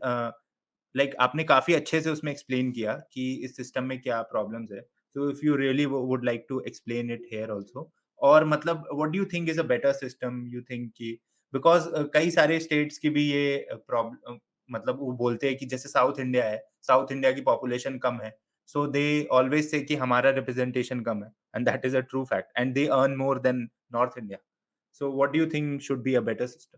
like आपने काफ़ी अच्छे से उसमें explain किया कि इस सिस्टम में क्या प्रॉब्लम्स है। So if you really would like to explain it here also और मतलब what do you think is a better system you think कि बिकॉज़ कई सारे स्टेट्स की भी ये मतलब वो बोलते हैं कि जैसे साउथ इंडिया है, साउथ इंडिया की पॉपुलेशन कम है। सो दे ऑलवेज़ से कि हमारा रिप्रेजेंटेशन कम है and that is a true fact and they earn more than north India. So what do you think should be a better system?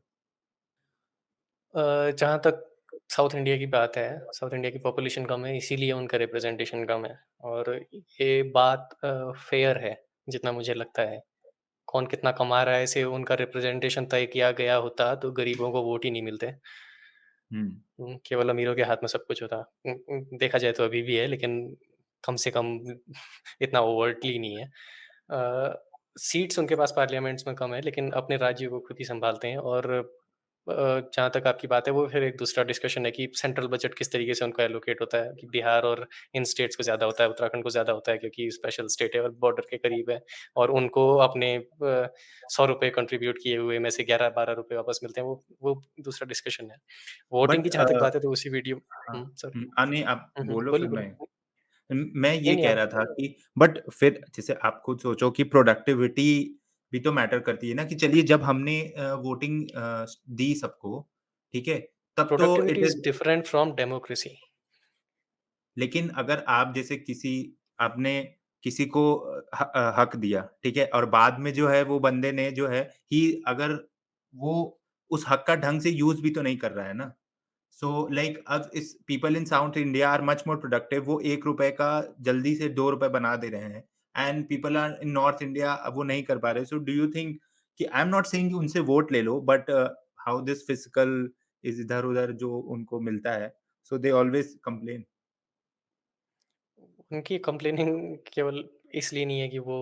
जहाँ तक south India की बात है, साउथ इंडिया की पॉपुलेशन कम है, इसीलिए उनका रिप्रेजेंटेशन कम है और ये बात फ़ेयर है, जितना मुझे लगता है। कौन कितना कमा रहा है, इससे उनका रिप्रेजेंटेशन तय किया गया होता, तो गरीबों को वोट ही नहीं मिलते। हुँ, केवल अमीरों के हाथ में सब कुछ होता। देखा जाए तो अभी भी है, लेकिन कम से कम इतना ओवरटली नहीं है। सीट्स उनके पास पार्लियामेंट्स में कम है, लेकिन अपने राज्य को खुद ही सँभालते हैं और जहाँ तक आपकी बात है, वो फिर एक दूसरा डिस्कशन है कि सेंट्रल बजट किस तरीके से उनका एलोकेट होता है कि बिहार और इन स्टेट्स को ज़्यादा होता है, उत्तराखंड को ज़्यादा होता है क्योंकि स्पेशल स्टेट है और बॉर्डर के करीब है और उनको अपने ₹100 कंट्रीब्यूट किए हुए में से 11-12 रुपए वापस मिलते हैं, वो दूसरा डिस्कशन है। वोटिंग की बट जहाँ तक बात है तो उसी वीडियो हाँ, सॉरी। नहीं आप बोलो बोलिए, फिर बोलिए। मैं मैं नहीं, ये नहीं कह आप रहा था कि बट फिर जैसे आप खुद सोचो कि प्रोडक्टिविटी भी तो मैटर करती है ना कि चलिए जब हमने वोटिंग दी सबको, ठीक है? तब तो it productivity is is different from democracy. लेकिन अगर आप जैसे आपने किसी को हक दिया, ठीक है? और बाद में जो है वो बंदे ने जो है ही अगर वो उस हक का ढंग से यूज़ भी तो नहीं कर रहा है ना। सो लाइक अब इस people in South India are much more productive वो ₹1 का जल्दी से ₹2 बना दे रहे हैं and people are in North India अब वो नहीं कर पा रहे। सो डू यू थिंक कि आई एम नॉट सेइंग कि उनसे वोट ले लो but how this physical is इधर-उधर जो उनको मिलता है, सो दे ऑलवेज़ कंप्लेन। उनकी कंप्लेनिंग केवल इसलिए नहीं है कि वो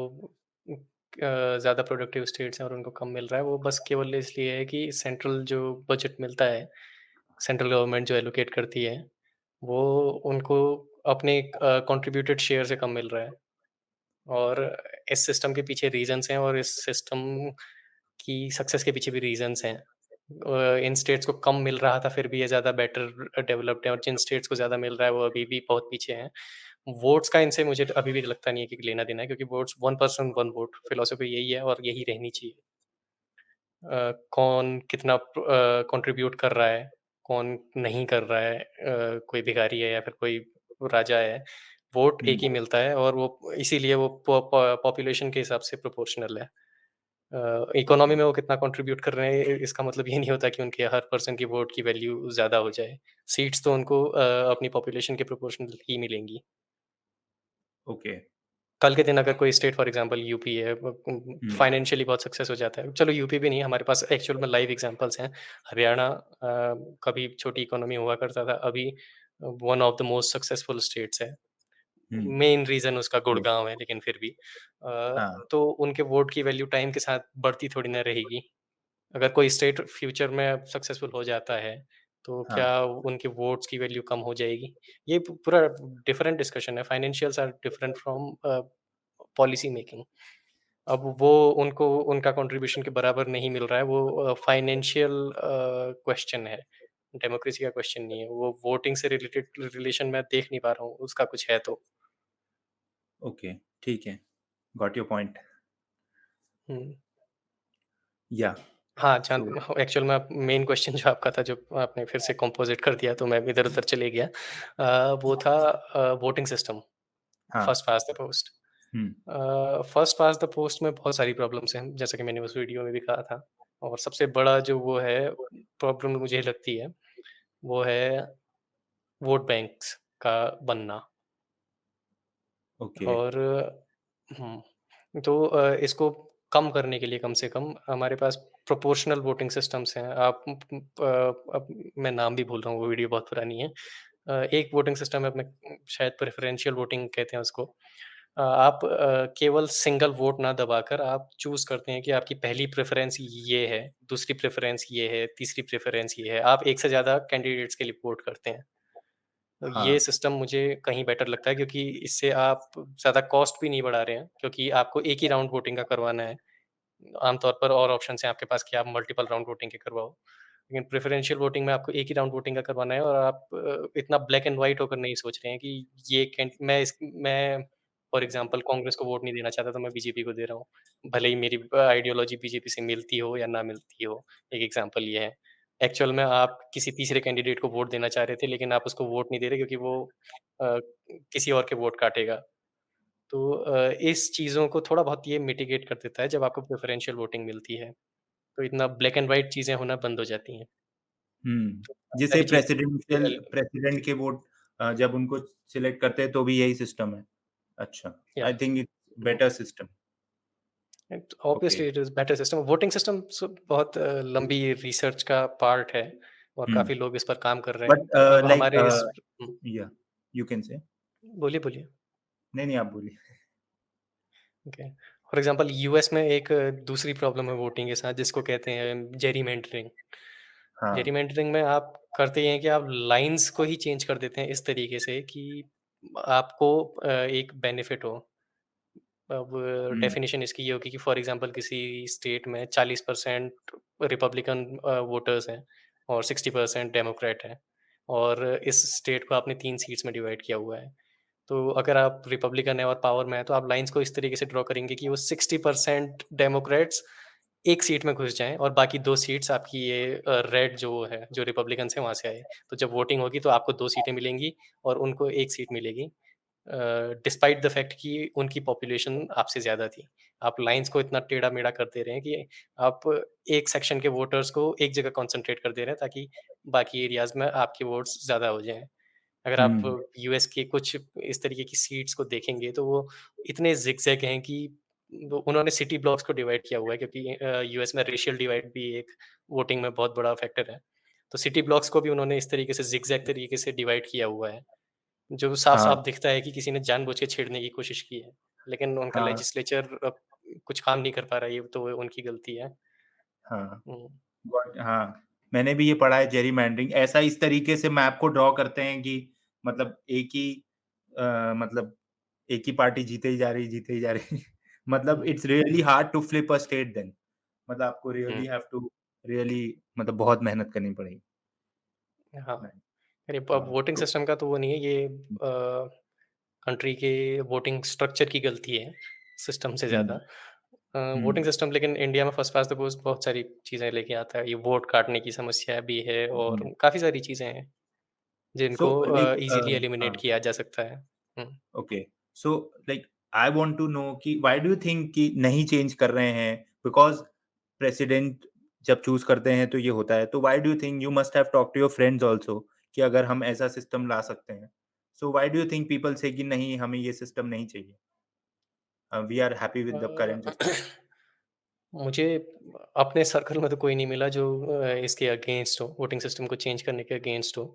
ज़्यादा प्रोडक्टिव स्टेट्स हैं और उनको कम मिल रहा है, वो बस केवल इसलिए है कि सेंट्रल जो बजट मिलता है, सेंट्रल गवर्नमेंट जो एलोकेट करती है, वो उनको अपने कंट्रीब्यूटेड शेयर से कम मिल रहा है और इस सिस्टम के पीछे रीज़न्स हैं और इस सिस्टम की सक्सेस के पीछे भी रीज़न्स हैं। इन स्टेट्स को कम मिल रहा था, फिर भी ये ज़्यादा बेटर डेवलप्ड हैं और जिन स्टेट्स को ज़्यादा मिल रहा है, वो अभी भी बहुत पीछे हैं। वोट्स का इनसे मुझे अभी भी लगता नहीं है कि लेना-देना है क्योंकि votes one person one vote philosophy यही है और यही रहनी चाहिए। कौन कितना कंट्रीब्यूट कर रहा है, कौन नहीं कर रहा है, कोई भिखारी है या फिर कोई राजा है, वोट हुँ, एक ही मिलता है और वो इसीलिए वो पॉपुलेशन के हिसाब से प्रोपोर्शनल है। ओके, इकोनॉमी में वो कितना कंट्रीब्यूट कर रहे हैं इसका मतलब ये नहीं होता कि उनके हर पर्सन की वोट की वैल्यू ज़्यादा हो जाए। सीट्स तो उनको अपनी पॉपुलेशन के प्रोपोर्शनल ही मिलेंगी। ओके। कल के दिन अगर कोई स्टेट फॉर एग्ज़ाम्पल यूपी है हुँ, फाइनेंशियली बहुत सक्सेस हो जाता है। चलो यूपी भी नहीं हमारे पास एक्चुअल में लाइव एग्ज़ाम्पल्स हैं। हरियाणा कभी छोटी इकोनॉमी हुआ करता था, अभी one of the most successful states है। हुँ, मेन रीज़न उसका ओके, गुड़गाँव है लेकिन फिर भी हाँ, तो उनके वोट की वैल्यू टाइम के साथ बढ़ती थोड़ी ना रहेगी। अगर कोई स्टेट फ्यूचर में सक्सेसफुल हो जाता है, तो हाँ, क्या उनके वोट्स की वैल्यू कम हो जाएगी? ये पूरा डिफरेंट डिस्कशन है। Financials are different from policy making. अब वो उनको उनका कंट्रीब्यूशन के बराबर नहीं मिल रहा है, वो फाइनेंशियल क्वेश्चन है, डेमोक्रेसी का क्वेश्चन नहीं है। वो वोटिंग से रिलेटेड रिलेशन मैं देख नहीं पा रहा हूँ, उसका कुछ है तो। ओके, ठीक है, गॉट योर पॉइंट। हुँ। या हाँ, सो एक्चुअल में मेन क्वेश्चन जो आपका था, जो आपने फिर से कंपोज़िट कर दिया, तो मैं इधर-उधर चले गया। वो था वोटिंग सिस्टम, हाँ, first past the post. Hmm, first past the post में बहुत सारी प्रॉब्लम्स हैं, जैसा कि मैंने उस वीडियो में भी कहा था। और सबसे बड़ा जो वो है, प्रॉब्लम मुझे लगती है, वो है वोट बैंक्स का बनना। ओके, और तो इसको कम करने के लिए कम से कम हमारे पास प्रोपोर्शनल वोटिंग सिस्टम्स हैं। अब मैं नाम भी भूल रहा हूँ, वो वीडियो बहुत पुरानी है। एक वोटिंग सिस्टम है अपने, शायद प्रेफ़रेंशियल वोटिंग कहते हैं उसको। आप केवल सिंगल वोट ना दबाकर आप चूज़ करते हैं कि आपकी पहली प्रेफ़रेंस ये है, दूसरी प्रेफ़रेंस ये है, तीसरी प्रेफ़रेंस ये है। आप एक से ज़्यादा कैंडिडेट्स के लिए वोट करते हैं। तो ये हाँ, सिस्टम मुझे कहीं बेटर लगता है, क्योंकि इससे आप ज़्यादा कॉस्ट भी नहीं बढ़ा रहे हैं, क्योंकि आपको एक ही राउंड वोटिंग का करवाना है। आमतौर पर और ऑप्शंस हैं आपके पास कि आप मल्टीपल राउंड वोटिंग के करवाओ। लेकिन प्रेफ़रेंशियल वोटिंग में आपको एक ही राउंड वोटिंग का करवाना है, और आप इतना ब्लैक एंड व्हाइट होकर नहीं सोच रहे हैं कि ये कैंड मैं फॉर एग्ज़ाम्पल कांग्रेस को वोट नहीं देना चाहता, तो मैं बीजेपी को दे रहा हूँ। भले ही मेरी आइडियोलॉजी बीजेपी से मिलती हो या ना मिलती हो। एक एग्ज़ाम्पल ये है। एक्चुअल में आप किसी तीसरे कैंडिडेट को वोट देना चाह रहे थे, लेकिन आप उसको वोट नहीं दे रहे, क्योंकि वो अ, किसी और के वोट काटेगा। तो इस चीज़ों को थोड़ा बहुत ये मिटिगेट कर देता है जब आपको प्रेफ़रेंशियल वोटिंग मिलती है। तो इतना ब्लैक एंड व्हाइट चीज़ें होना बंद हो जाती हैं। हुँ, तो काफ़ी जैसे सारी चीज़ें प्रेसिडेंट के वोट जब उनको सिलेक्ट करते हैं तो भी यही सिस्टम है? अच्छा, या I think it's better system, okay, obviously it is better system. Voting system बहुत लंबी रिसर्च का पार्ट है, और हुँ, काफ़ी लोग इस पर काम कर रहे हैं। बट तो अब लाइक हमारे इस हुँ, या यू कैन से बोलिए, बोलिए। नहीं, नहीं आप बोलिए। ओके। फॉर एग्ज़ाम्पल यूएस में एक दूसरी प्रॉब्लम है वोटिंग के साथ, जिसको कहते हैं जेरीमेंटरिंग। हाँ, जेरीमेंटरिंग में आप करते ये हैं कि आप लाइन्स को ही चेंज कर देते हैं इस तरीके से कि आपको एक बेनिफिट हो। अब हुँ, डेफ़िनिशन इसकी ये होगी कि फॉर एग्ज़ाम्पल किसी स्टेट में 40% रिपब्लिकन वोटर्स हैं और 60% डेमोक्रेट हैं, और इस स्टेट को आपने 3 सीट्स में डिवाइड किया हुआ है। तो अगर आप रिपब्लिकन हैं और पावर में हैं, तो आप लाइन्स को इस तरीके से ड्रॉ करेंगे कि वो 60% डेमोक्रेट्स एक सीट में घुस जाएँ, और बाकी 2 सीट्स आपकी ये रेड जो है, जो रिपब्लिकन्स हैं, वहाँ से आए। तो जब वोटिंग होगी तो आपको 2 सीटें मिलेंगी और उनको 1 सीट मिलेगी। डिस्पाइट द फैक्ट कि उनकी पॉपुलेशन आपसे ज़्यादा थी। आप लाइन्स को इतना टेढ़ा-मेढ़ा कर दे रहे हैं कि आप एक सेक्शन के वोटर्स को एक जगह कॉन्सन्ट्रेट कर दे रहे हैं, ताकि बाकी एरियाज़ में आपके वोट्स ज़्यादा हो जाएँ। अगर आप हुँ, यूएस के कुछ इस तरीके की सीट्स को देखेंगे, तो वो इतने ज़िगज़ैग हैं कि वो उन्होंने सिटी ब्लॉक्स को डिवाइड किया हुआ है, क्योंकि यूएस में रेशियल डिवाइड भी एक वोटिंग में बहुत बड़ा फैक्टर है। तो सिटी ब्लॉक्स को भी उन्होंने इस तरीके से ज़िगज़ैग तरीके से डिवाइड किया हुआ है, जो हाँ, साफ-साफ दिखता है कि किसी ने जानबूझ के छेड़ने की कोशिश की है। लेकिन उनका हाँ, लेजिस्लेचर अब कुछ काम नहीं कर पा रहा है, ये तो उनकी गलती है। हाँ, हुँ, हाँ, मैंने भी ये पढ़ा है जेरीमैंडरिंग ऐसा इस तरीके से मैप को ड्रॉ करते हैं कि मतलब मतलब एक ही पार्टी जीते ही जा रही है, जीते ही जा रही है। मतलब हुँ, it's really hard to flip a state then मतलब आपको हुँ, रियली हैव टू रियली मतलब बहुत मेहनत करनी पड़ेगी। हाँ। राइट, अरे, अब वोटिंग तो सिस्टम का तो वो नहीं है, ये कंट्री के वोटिंग स्ट्रक्चर की गलती है, सिस्टम से ज़्यादा। हुँ, वोटिंग हुँ, सिस्टम लेकिन इंडिया में फर्स्ट पास द पोस्ट बहुत सारी चीज़ें लेके आता है। ये वोट काटने की समस्या भी है, और हुँ। काफ़ी सारी चीज़ें हैं, सो जिनको लाइक ईज़िली एलिमिनेट हाँ, किया जा सकता है। हुँ। Okay. So like I want to know कि व्हाई डू यू थिंक कि नहीं चेंज कर रहे हैं? बिकॉज़ प्रेसिडेंट जब चूज़ करते हैं तो ये होता है। तो why do you think you must have talked to your friends also कि अगर हम ऐसा सिस्टम ला सकते हैं। So why do you think people say कि नहीं हमें ये सिस्टम नहीं चाहिए? We are happy with the uh, current system. मुझे अपने सर्कल में तो कोई नहीं मिला जो इसके अगेंस्ट हो, वोटिंग सिस्टम को चेंज करने के अगेंस्ट हो।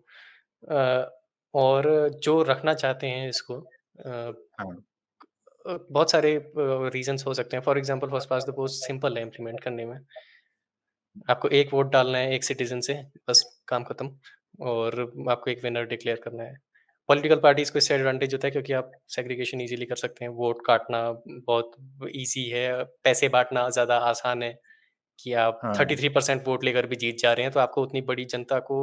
अ, और जो रखना चाहते हैं इसको, हाँ, बहुत सारे रीज़न्स हो सकते हैं। For example first past the post simple है इम्प्लीमेंट करने में। आपको 1 वोट डालना है 1 सिटिज़न से, बस काम खत्म। और आपको एक विनर डिक्लेयर करना है। पॉलिटिकल पार्टीज़ को इससे एडवांटेज होता है क्योंकि आप सेग्रीगेशन ईज़िली कर सकते हैं, वोट काटना बहुत ईज़ी है, पैसे बाँटना ज़्यादा आसान है कि आप हाँ, 33% वोट लेकर भी जीत जा रहे हैं, तो आपको उतनी बड़ी जनता को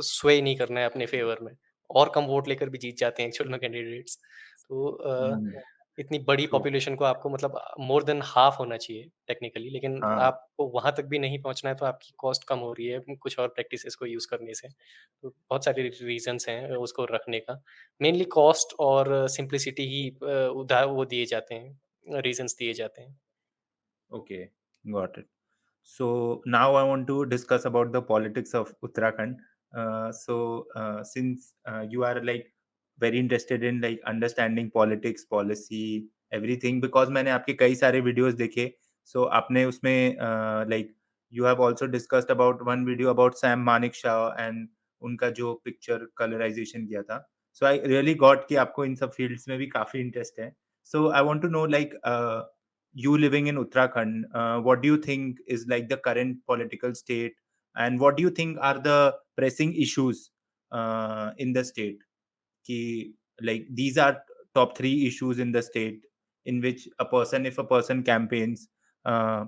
स्वे नहीं करना है अपने फ़ेवर में और कम वोट लेकर भी जीत जाते हैं एक्चुअल में कैंडिडेट्स। तो हुँ, इतनी बड़ी ट्रू, पॉपुलेशन को आपको मतलब मोर देन हाफ होना चाहिए टेक्निकली, लेकिन हाँ, आपको वहाँ तक भी नहीं पहुँचना है, तो आपकी कॉस्ट कम हो रही है कुछ और प्रैक्टिसेस को यूज़ करने से। तो बहुत सारे रीज़न्स हैं उसको रखने का। मेनली कॉस्ट और सिम्प्लिसिटी ही वो दिए जाते हैं, रीज़न्स दिए जाते हैं। Okay, got it. So now I want to discuss about the politics of Uttarakhand. Since you are like very interested in like understanding politics, policy, everything, because मैंने आपके कई सारे videos देखे, so आपने उसमें like you have also discussed about one video about Sam Manekshaw and उनका जो picture colorization किया था. So I really got कि आपको इन सब fields में भी काफी interest है. So I want to know like you living in Uttarakhand, what do you think is like the current political state, and what do you think are the pressing issues in the state? Ki, like these are top three issues in the state in which a person, if a person campaigns, uh,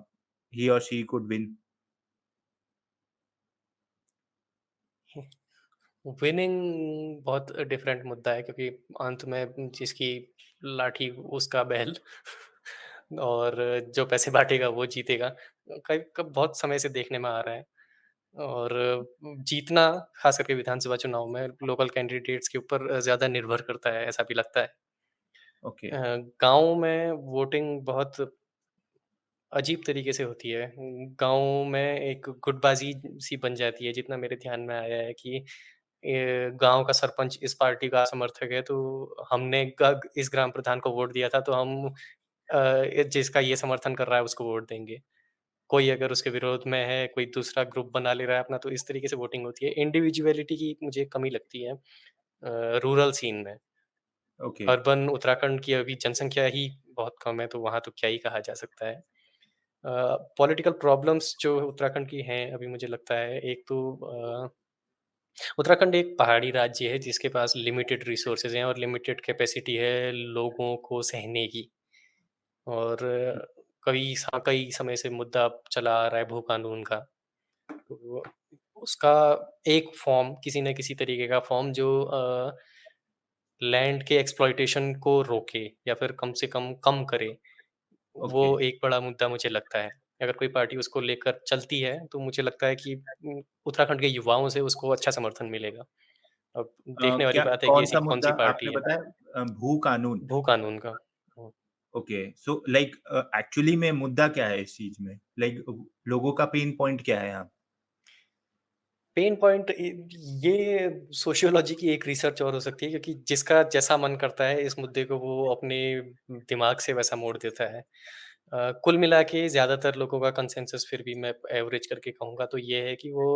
he or she could win. Winning बहुत different मुद्दा है क्योंकि अंत में जिसकी लाठी उसका बैल और जो पैसे बाँटेगा वो जीतेगा। कई कब बहुत समय से देखने में आ रहा है और जीतना ख़ास करके विधानसभा चुनाव में लोकल कैंडिडेट्स के ऊपर ज़्यादा निर्भर करता है, ऐसा भी लगता है। Okay, गाँव में वोटिंग बहुत अजीब तरीके से होती है। गाँव में एक गुटबाज़ी सी बन जाती है, जितना मेरे ध्यान में आया है कि गाँव का सरपंच इस पार्टी का समर्थक है, तो हमने ग इस ग्राम प्रधान को वोट दिया था, तो हम जिसका ये समर्थन कर रहा है, उसको वोट देंगे। कोई अगर उसके विरोध में है, कोई दूसरा ग्रुप बना ले रहा है अपना, तो इस तरीके से वोटिंग होती है। इंडिविजुअलिटी की मुझे कमी लगती है रूरल सीन में। okay. अर्बन उत्तराखंड की अभी जनसंख्या ही बहुत कम है, तो वहाँ तो क्या ही कहा जा सकता है। पॉलिटिकल प्रॉब्लम्स जो उत्तराखंड की हैं, अभी मुझे लगता है एक तो उत्तराखंड एक पहाड़ी राज्य है जिसके पास लिमिटेड रिसोर्सेज़ हैं और लिमिटेड कैपेसिटी है लोगों को सहने की और कई समय से मुद्दा चला आ रहा है भू कानून का। तो उसका एक फ़ॉर्म किसी न किसी तरीके का फ़ॉर्म जो लैंड के एक्सप्लॉइटेशन को रोके या फिर कम से कम करे, वो Okay. एक बड़ा मुद्दा मुझे लगता है। अगर कोई पार्टी उसको लेकर चलती है, तो मुझे लगता है कि उत्तराखंड के युवाओं से उसको अच्छा समर्थन मिलेगा। अब देखने वाली क्या बात है कि कौन ऐसी सा कौन-सी मुद्दा पार्टी आपने है, बताया? भू कानून। भू कानून का। हुँ। ओके, सो लाइक एक्चुअली में मुद्दा क्या है इस चीज में? लाइक लोगों का पेन पॉइंट क्या है यहाँ? पेन पॉइंट ये सोशियोलॉजी की एक रिसर्च और हो सकती है क्योंकि जिसका जैसा मन करता है इस मुद्दे को वो अपने दिमाग से वैसा मोड़ देता है। कुल मिला के ज़्यादातर लोगों का कंसेंसस फिर भी मैं एवरेज करके कहूँगा तो ये है कि वो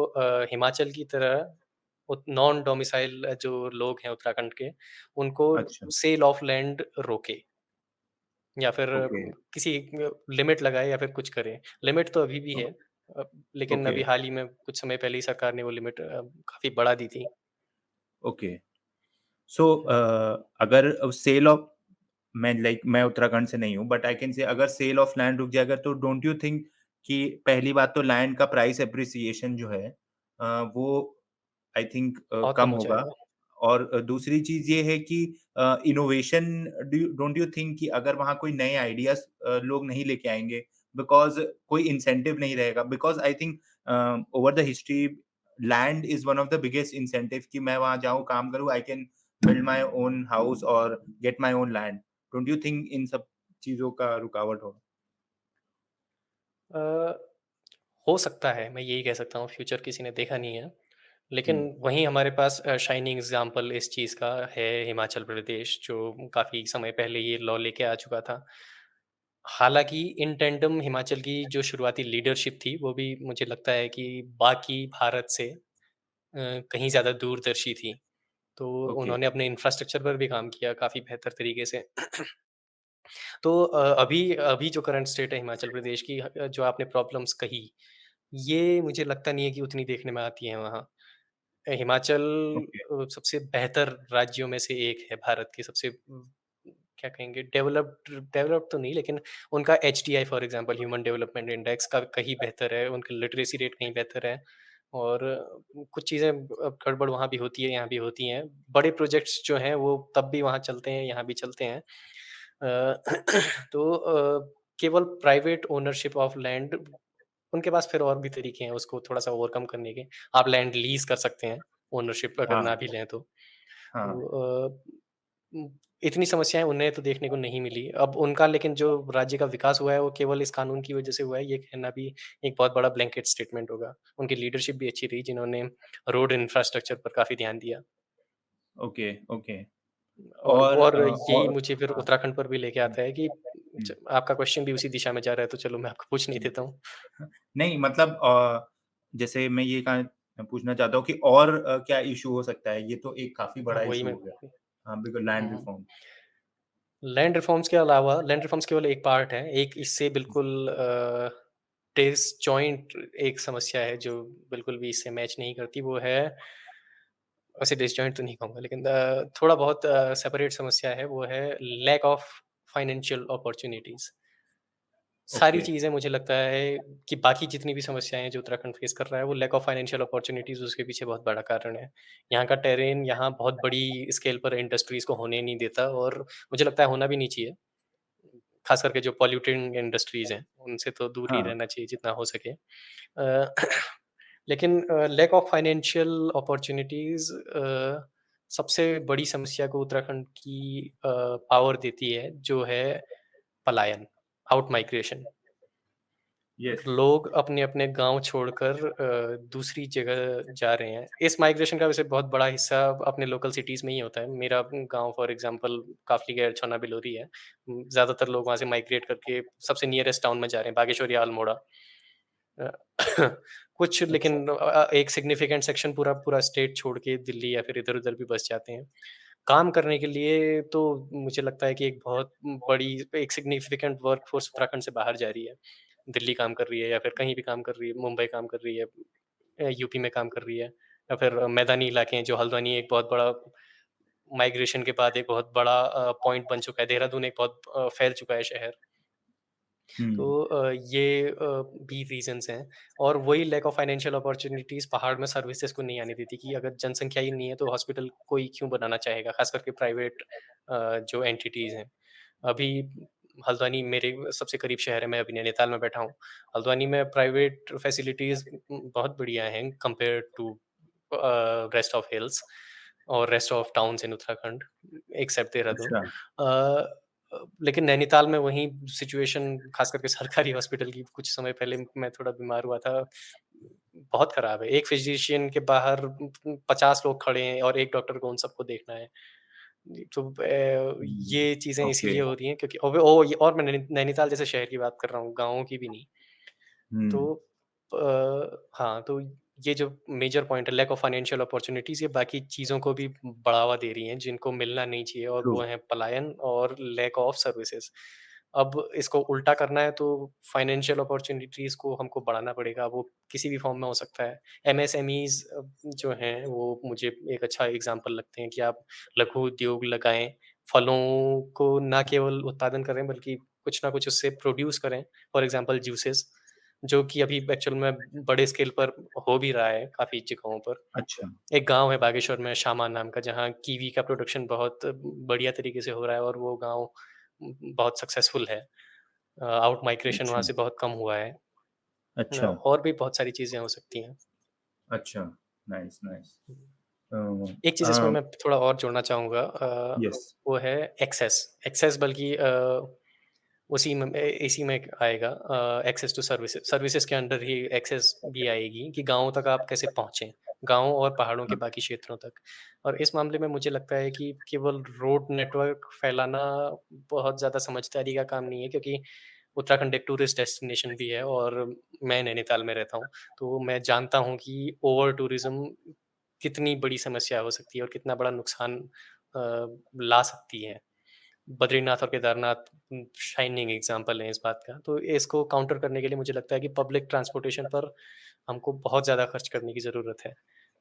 हिमाचल की तरह नॉन डोमिसाइल जो लोग हैं उत्तराखंड के, उनको अच्छा, सेल ऑफ लैंड रोके या फिर ओके, किसी लिमिट लगाए या फिर कुछ करे। लिमिट तो अभी भी है लेकिन ओके, अभी हाल ही में कुछ समय पहले ही सरकार ने वो लिमिट काफ़ी बढ़ा दी थी। ओके। सो अगर सेल ऑफ, मैं उत्तराखंड से नहीं हूँ, बट आई कैन से अगर सेल ऑफ लैंड रुक जाएगा तो डोंट यू थिंक कि पहली बात तो लैंड का प्राइस एप्रिसिएशन जो है वो आई थिंक बहुत कम कम हो होगा। जाएगा। और दूसरी चीज़ ये है कि इनोवेशन, डोंट यू थिंक कि अगर वहाँ कोई नए आइडियाज़ लोग नहीं लेके आएँगे, बिकॉज़ कोई इंसेंटिव नहीं रहेगा, because I think over the history land is one of the biggest incentive कि मैं वहाँ जाऊँ, काम करूँ, I can build my own house और get my own land. Don't you think इन सब चीज़ों का रुकावट होगा? अ, हो सकता है, मैं यही कह सकता हूँ फ्यूचर किसी ने देखा नहीं है। लेकिन हुँ, वहीं हमारे पास शाइनिंग एग्ज़ाम्पल इस चीज़ का है हिमाचल प्रदेश जो काफ़ी समय पहले ये लॉ लेके आ चुका था। हालाँकि इन टैंडम हिमाचल की जो शुरुआती लीडरशिप थी वो भी मुझे लगता है कि बाकी भारत से कहीं ज़्यादा दूरदर्शी थी। तो ओके, उन्होंने अपने इंफ्रास्ट्रक्चर पर भी काम किया काफ़ी बेहतर तरीके से। तो अभी अभी जो करंट स्टेट है हिमाचल प्रदेश की जो आपने प्रॉब्लम्स कही, ये मुझे लगता नहीं है कि उतनी देखने में आती हैं वहाँ। हिमाचल ओके। सबसे बेहतर राज्यों में से एक है भारत के सबसे क्या कहेंगे डेवलप्ड डेवलप्ड तो नहीं लेकिन उनका HDI for example human development index का कहीं बेहतर है, उनकी लिटरेसी रेट कहीं बेहतर है और कुछ चीज़ें गड़बड़ वहाँ भी होती है, यहाँ भी होती हैं। बड़े प्रोजेक्ट्स जो हैं वो तब भी वहाँ चलते हैं, यहाँ भी चलते हैं। तो केवल प्राइवेट ओनरशिप ऑफ लैंड उनके पास फिर और भी तरीके हैं उसको थोड़ा-सा ओवरकम करने के। आप लैंड लीज़ कर सकते हैं, ओनरशिप अगर हाँ, ना भी लें तो। हाँ, तो उम, इतनी समस्याएँ उन्हें तो देखने को नहीं मिली। अब उनका लेकिन जो राज्य का विकास हुआ है, वो केवल इस कानून की वजह से हुआ है, ये कहना भी एक बहुत बड़ा ब्लैंकेट स्टेटमेंट होगा। उनकी लीडरशिप भी अच्छी रही, जिन्होंने रोड इंफ्रास्ट्रक्चर पर काफ़ी ध्यान दिया। Okay, okay. और यही मुझे फिर हाँ, उत्तराखंड पर भी लेके हुँ, आता है कि हुँ। आपका क्वेश्चन भी उसी दिशा में जा रहा है, तो चलो मैं आपको पूछने ही हुँ। देता हूँ। नहीं मतलब जैसे मैं ये पूछना चाहता हूँ कि और क्या इश्यू हो सकता है? ये तो एक काफ़ी हाँ, बड़ा वही इश्यू मैं हो गया। हाँ, बिल्कुल लैंड हुँ। रिफॉर्म। लैंड रिफॉर्म्स केवल एक पार्ट है। एक इससे बिल्कुल डिसजॉइंट एक समस्या है जो बिल्कुल भी इससे मैच नहीं करती, वो है वैसे डिसजॉइंट तो नहीं कहूँगा लेकिन थोड़ा बहुत सेपरेट समस्या है, वो है लैक ऑफ फाइनेंशियल अपॉर्च्युनिटीज़। सारी ओके, चीज़ें मुझे लगता है कि बाकी जितनी भी समस्याएँ हैं जो उत्तराखंड फेस कर रहा है, वो लैक ऑफ फाइनेंशियल अपॉर्च्युनिटीज़ उसके पीछे बहुत बड़ा कारण है। यहाँ का टेरेन यहाँ बहुत बड़ी स्केल पर इंडस्ट्रीज़ को होने नहीं देता और मुझे लगता है होना भी नहीं चाहिए। ख़ास करके जो पॉल्यूटिंग इंडस्ट्रीज़ हैं, उनसे तो दूर ही हाँ, रहना चाहिए जितना हो सके। लेकिन लैक ऑफ फाइनेंशियल अपॉर्च्युनिटीज़ सबसे बड़ी समस्या को उत्तराखंड की पावर देती है, जो है पलायन, आउट माइग्रेशन। येस। लोग अपने-अपने गाँव छोड़कर दूसरी जगह जा रहे हैं। इस माइग्रेशन का वैसे बहुत बड़ा हिस्सा अपने लोकल सिटीज़ में ही होता है। मेरा गाँव फॉर एग्ज़ाम्पल काफ़ली छौना बिलोरी है। ज़्यादातर लोग वहाँ से माइग्रेट करके सबसे नियरेस्ट टाउन में जा रहे हैं, बागेश्वर या अल्मोड़ा। अ, कुछ अच्छा, लेकिन एक सिग्निफिकेंट सेक्शन पूरा पूरा स्टेट छोड़ के दिल्ली या फिर इधर-उधर भी बस जाते हैं। काम करने के लिए तो मुझे लगता है कि एक बहुत बड़ी एक सिग्निफिकेंट वर्कफ़ोर्स उत्तराखंड से बाहर जा रही है। दिल्ली काम कर रही है या फिर कहीं भी काम कर रही है, मुंबई काम कर रही है, यूपी में काम कर रही है या फिर मैदानी इलाके हैं जो हल्द्वानी एक बहुत बड़ा माइग्रेशन के बाद एक बहुत बड़ा पॉइंट बन चुका है। देहरादून एक बहुत फैल चुका है शहर। तो हुँ, ये भी रीज़न्स हैं और वही लैक ऑफ फाइनेंशियल अपॉर्च्युनिटीज़ पहाड़ में सर्विसेज़ को नहीं आने देती कि अगर जनसंख्या ही नहीं है तो हॉस्पिटल कोई क्यों बनाना चाहेगा, ख़ास करके प्राइवेट जो एंटिटीज़ हैं। अभी हल्द्वानी मेरे सबसे करीब शहर है, मैं अभी नैनीताल में बैठा हूँ। हल्द्वानी में प्राइवेट फैसिलिटीज़ बहुत बढ़िया हैं compared to rest of hills और rest of towns in Uttarakhand except Dehradun. अच्छा, अ लेकिन नैनीताल में वही सिचुएशन ख़ास करके सरकारी हॉस्पिटल की कुछ समय पहले मैं थोड़ा बीमार हुआ था, बहुत ख़राब है। एक फ़िज़िशियन के बाहर 50 लोग खड़े हैं और एक डॉक्टर को उन सबको देखना है। तो हुँ, ये चीज़ें ओके, इसीलिए हो रही हैं क्योंकि और मैं नैनीताल जैसे शहर की बात कर रहा हूँ, गाँवों की भी नहीं। हुँ, तो हाँ, तो ये जो मेजर पॉइंट है लैक ऑफ फाइनेंशियल अपॉर्च्युनिटीज़ ये बाकी चीज़ों को भी बढ़ावा दे रही हैं, जिनको मिलना नहीं चाहिए और ट्रू, वो हैं पलायन और लैक ऑफ सर्विसेज़। अब इसको उल्टा करना है तो फाइनेंशियल अपॉर्च्युनिटीज़ को हमको बढ़ाना पड़ेगा, वो किसी भी फॉर्म में हो सकता है। एमएसएमईज़ जो हैं वो मुझे एक अच्छा एग्ज़ाम्पल लगते हैं कि आप लघु उद्योग लगाएँ, फलों को ना केवल उत्पादन करें बल्कि कुछ ना कुछ उससे प्रोड्यूस करें, फॉर एग्ज़ाम्पल जूसेस जो कि अभी एक्चुअल में बड़े स्केल पर हो भी रहा है काफ़ी जगहों पर। अच्छा, एक गाँव है बागेश्वर में शामा नाम का जहाँ कीवी का प्रोडक्शन बहुत बढ़िया तरीके से हो रहा है और वो गाँव बहुत सक्सेसफुल है। आउट माइग्रेशन वहाँ अच्छा, से बहुत कम हुआ है। अच्छा, और भी बहुत सारी चीज़ें हो सकती हैं। अच्छा, नाइस, नाइस। अ एक चीज़ इसमें मैं थोड़ा और जोड़ना चाहूँगा यस, वो है एक्सेस। एक्सेस बल्कि उसी में इसी में आएगा एक्सेस टू सर्विसेज़। सर्विसेज़ के अंडर ही एक्सेस भी आएगी कि गाँवों तक आप कैसे पहुँचे, गाँव और पहाड़ों के हाँ, बाकी क्षेत्रों तक। और इस मामले में मुझे लगता है कि केवल रोड नेटवर्क फैलाना बहुत ज़्यादा समझदारी का काम नहीं है क्योंकि उत्तराखंड एक टूरिस्ट डेस्टिनेशन भी है और मैं नैनीताल में रहता हूँ, तो मैं जानता हूँ कि ओवर टूरिज़्म कितनी बड़ी समस्या हो सकती है और कितना बड़ा नुकसान ला सकती है। बद्रीनाथ और केदारनाथ शाइनिंग एग्ज़ाम्पल हैं इस बात का। तो इसको काउंटर करने के लिए मुझे लगता है कि पब्लिक ट्रांसपोर्टेशन पर हमको बहुत ज़्यादा खर्च करने की ज़रूरत है।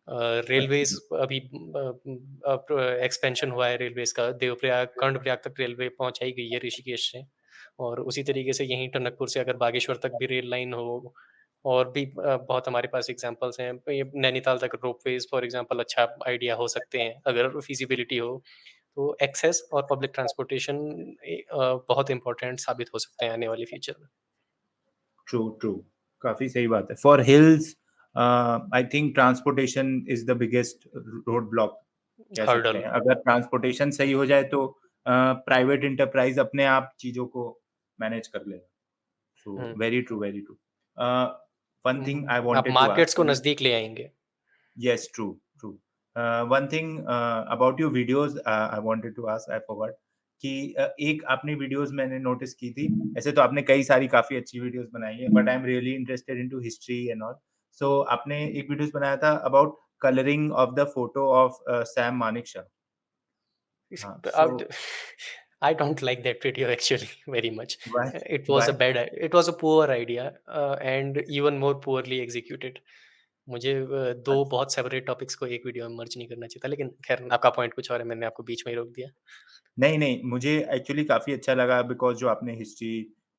रेलवेज़ अभी एक्सपेंशन हुआ है रेलवेज़ का, देवप्रयाग कर्णप्रयाग तक रेलवे पहुँचाई गई है ऋषिकेश से, और उसी तरीके से यहीं टनकपुर से अगर बागेश्वर तक भी रेल लाइन हो, और भी बहुत हमारे पास एग्ज़ाम्पल्स हैं। ये नैनीताल तक रोपवेज़ फॉर एग्ज़ाम्पल अच्छा आइडिया हो सकते हैं, अगर फ़ीज़िबिलिटी हो। तो एक्सेस और पब्लिक ट्रांसपोर्टेशन बहुत इम्पोर्टेंट साबित हो सकते हैं आने वाले फ्यूचर में। True, true. काफ़ी सही बात है। For hills I think transportation is the biggest road block कह सकते हर्डल। हैं। अगर ट्रांसपोर्टेशन सही हो जाए तो प्राइवेट एंटरप्राइज़ अपने आप चीज़ों को मैनेज कर लेगा। So hmm, very true, very true. One thing I आप वांटेड टू मार्केट्स को आस्क। नज़दीक ले आएँगे। Yes, true, true. One thing about your videos, I wanted to ask, I forgot कि एक आपने वीडियोस मैंने नोटिस की थी। ऐसे तो आपने कई सारी काफ़ी अच्छी वीडियोस बनाई है, but I am really interested into history and all. So आपने एक वीडियोस बनाया था about colouring of the photo of Sam Manekshaw. हाँ, अब so I don't like that video actually very much. Why It was a why? bad, it was a poor idea and even more poorly executed. मुझे दो अच्छा। बहुत separate topics को एक video में मर्ज नहीं करना चाहिए था, लेकिन खैर आपका पॉइंट कुछ और है, मैंने आपको बीच में ही रोक दिया। नहीं, नहीं, मुझे एक्चुअली काफ़ी अच्छा लगा बिकॉज़ जो आपने हिस्ट्री